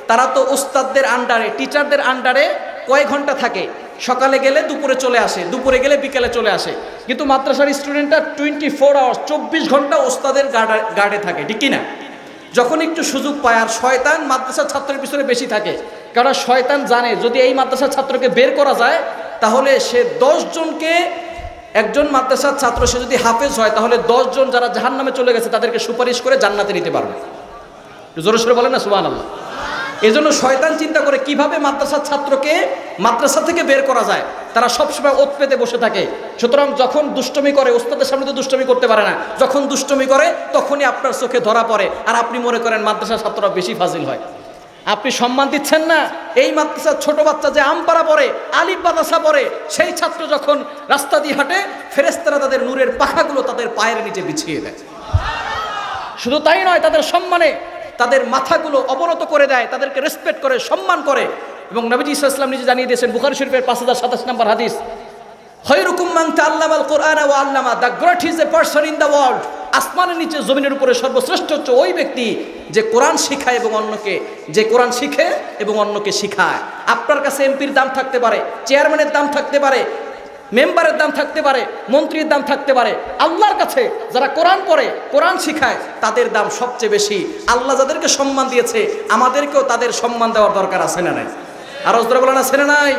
S1: তারা তো ওস্তাদদের আন্ডারে, টিচারদের আন্ডারে কয়েক ঘন্টা থাকে, সকালে গেলে দুপুরে চলে আসে, দুপুরে গেলে বিকেলে চলে আসে। কিন্তু মাদ্রাসার স্টুডেন্টরা 24 আওয়ার্স 24 ঘন্টা ওস্তাদের গার্ডে থাকে, ঠিক কিনা? যখন একটু সুযোগ পায়, আর শয়তান মাদ্রাসার ছাত্রের পিছনে বেশি থাকে, কারণ শয়তান জানে যদি এই মাদ্রাসার ছাত্রকে বের করা যায় তাহলে সে 10 জনকে, একজন মাদ্রাসার ছাত্র সে যদি হাফেজ হয় তাহলে 10 জন যারা জাহান্নামে চলে গেছে তাদেরকে সুপারিশ করে জান্নাতে নিতে পারবে। জোরে সোরে বলেন না সুবহানাল্লাহ। এজন্য শয়তান চিন্তা করে কিভাবে মাদ্রাসার ছাত্রকে মাদ্রাসা থেকে বের করা যায়, তারা সবসময় ওত পেতে বসে থাকে। সুতরাং যখন দুষ্টমি করে, ওস্তাদের সামনে তো দুষ্টমি করতে পারে না, যখন দুষ্টমি করে তখনই আপনার চোখে ধরা পড়ে, আর আপনি মনে করেন মাদ্রাসার ছাত্ররা বেশি ফাজিল হয়। আপনি সম্মান দিচ্ছেন না। এই মাদ্রাসার ছোট বাচ্চা যে আমপাড়া পড়ে, আলিফ মাদ্রাসা পড়ে, সেই ছাত্র যখন রাস্তা দিয়ে হাঁটে ফেরেশতারা তাদের নূরের পাখাগুলো তাদের পায়ের নিচে বিছিয়ে দেয়। শুধু তাই নয়, তাদের সম্মানে তাদের মাথাগুলো অবনত করে দেয়, তাদেরকে রেসপেক্ট করে, সম্মান করে। এবং নবীজি সাল্লাল্লাহু আলাইহি ওয়াসাল্লাম নিজে জানিয়ে দিয়েছেন, বুখারী শরীফের 5027 নম্বর হাদিস, খায়রুকুম মান তাআল্লামাল কুরআনা ওয়া আল্লামা, the great is a person in the world. আসমানের নিচে জমিনের উপরে সর্বশ্রেষ্ঠ হচ্ছে ওই ব্যক্তি যে কোরআন শিখায় এবং অন্যকে, যে কোরআন শিখে এবং অন্যকে শিখায়। আপনার কাছে এমপির দাম থাকতে পারে, চেয়ারম্যানের দাম থাকতে পারে, মেম্বারের দাম থাকতে পারে, মন্ত্রীর দাম থাকতে পারে, আল্লাহর কাছে যারা কোরআন পড়ে, কোরআন শিখায়, তাদের দাম সবচেয়ে বেশি। আল্লাহ যাদেরকে সম্মান দিয়েছে আমাদেরকেও তাদের সম্মান দেওয়ার দরকার আছে না নাই? আর জোরে বলেন আছে না নাই?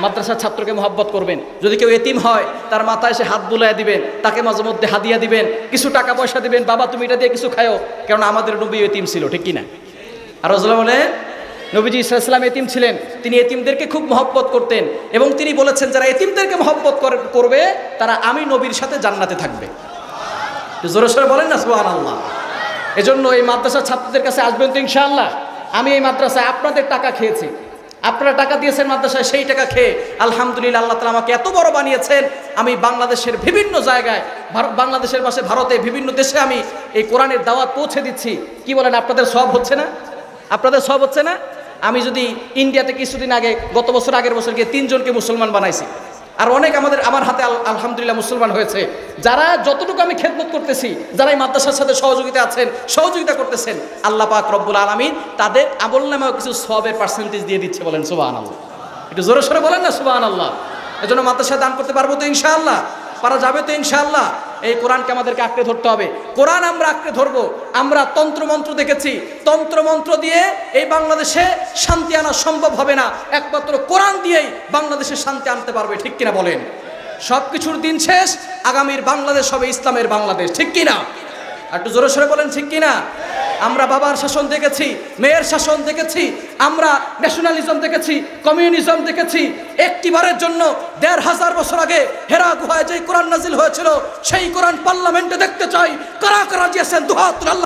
S1: মাদ্রাসার ছাত্রকে মহব্বত করবেন। যদি কেউ এতিম হয় তার মাথায় এসে হাত বুলাইয়া দিবেন, তাকে মাঝে মধ্যে হাদিয়া দিবেন, কিছু টাকা পয়সা দিবেন, বাবা তুমি এটা দিয়ে কিছু খাও, কারণ আমাদের নবী এতিম ছিল, ঠিক কিনা? আর জোরে বলেন, নবীজি সাল্লাল্লাহু আলাইহি ওয়াসাল্লাম এতিম ছিলেন, তিনি এতিমদেরকে খুব মহব্বত করতেন, এবং তিনি বলেছেন যারা এতিমদেরকে মহব্বত করবে তারা আমি নবীর সাথে জান্নাতে থাকবে। জোরে সোরে বলেন না সুবহানাল্লাহ। এজন্য এই মাদ্রাসার ছাত্রদের কাছে আসবেন তো ইনশাআল্লাহ। আমি এই মাদ্রাসায় আপনাদের টাকা খেয়েছি, আপনারা টাকা দিয়েছেন মাদ্রাসায়, সেই টাকা খেয়ে আলহামদুলিল্লাহ আল্লাহ তাআলা আমাকে এত বড় বানিয়েছেন। আমি বাংলাদেশের বিভিন্ন জায়গায়, বাংলাদেশের পাশে ভারতে বিভিন্ন দেশে আমি এই কোরআনের দাওয়াত পৌঁছে দিচ্ছি। কি বলেন, আপনাদের সওয়াব হচ্ছে না? আপনাদের সওয়াব হচ্ছে না? আমি যদি ইন্ডিয়াতে কিছুদিন আগে, গত বছর আগের বছর গিয়ে 3 জনকে মুসলমান বানাইছি, আর অনেক আমার হাতে আলহামদুলিল্লাহ মুসলমান হয়েছে। যারা যতটুকু আমি খেদমত করতেছি, যারা এই মাদ্রাসার সাথে সহযোগিতা করতেছেন, আল্লাহ পাক রব্বুল আলামিন তাদের আমলনামায় কিছু সওয়াবের পার্সেন্টেজ দিয়ে দিচ্ছে। বলেন সুবহানাল্লাহ। একটু জোরে সোরে বলেন না সুবহানাল্লাহ। এজন্য মাদ্রাসায় দান করতে পারবো তো ইনশাআল্লাহ? পারা যাবে তো ইনশাআল্লাহ? এই কোরআনকে আমাদেরকে আঁকড়ে ধরতে হবে। কোরআন আমরা আঁকড়ে ধরবো। আমরা তন্ত্রমন্ত্র দেখেছি, তন্ত্রমন্ত্র দিয়ে এই বাংলাদেশে শান্তি আনা সম্ভব হবে না, একমাত্র কোরআন দিয়েই বাংলাদেশে শান্তি আনতে পারবে, ঠিক কিনা বলেন? সব কিছুর দিন শেষ, আগামীর বাংলাদেশ হবে ইসলামের বাংলাদেশ, ঠিক কিনা? একটু জোরে সোরে বলেন ঠিক কিনা? আমরা বাবার শাসন দেখেছি, মেয়ের শাসন দেখেছি, আমরা ন্যাশনালিজম দেখেছি, কমিউনিজম দেখেছি। একটিবারের জন্য ১৫০০ বছর আগে হেরা গুহায় যে কোরআন নাজিল হয়েছিল সেই কোরআন পার্লামেন্টে দেখতে চাই। কারা কারা দিয়েছেন দুহাত আল্লাহ।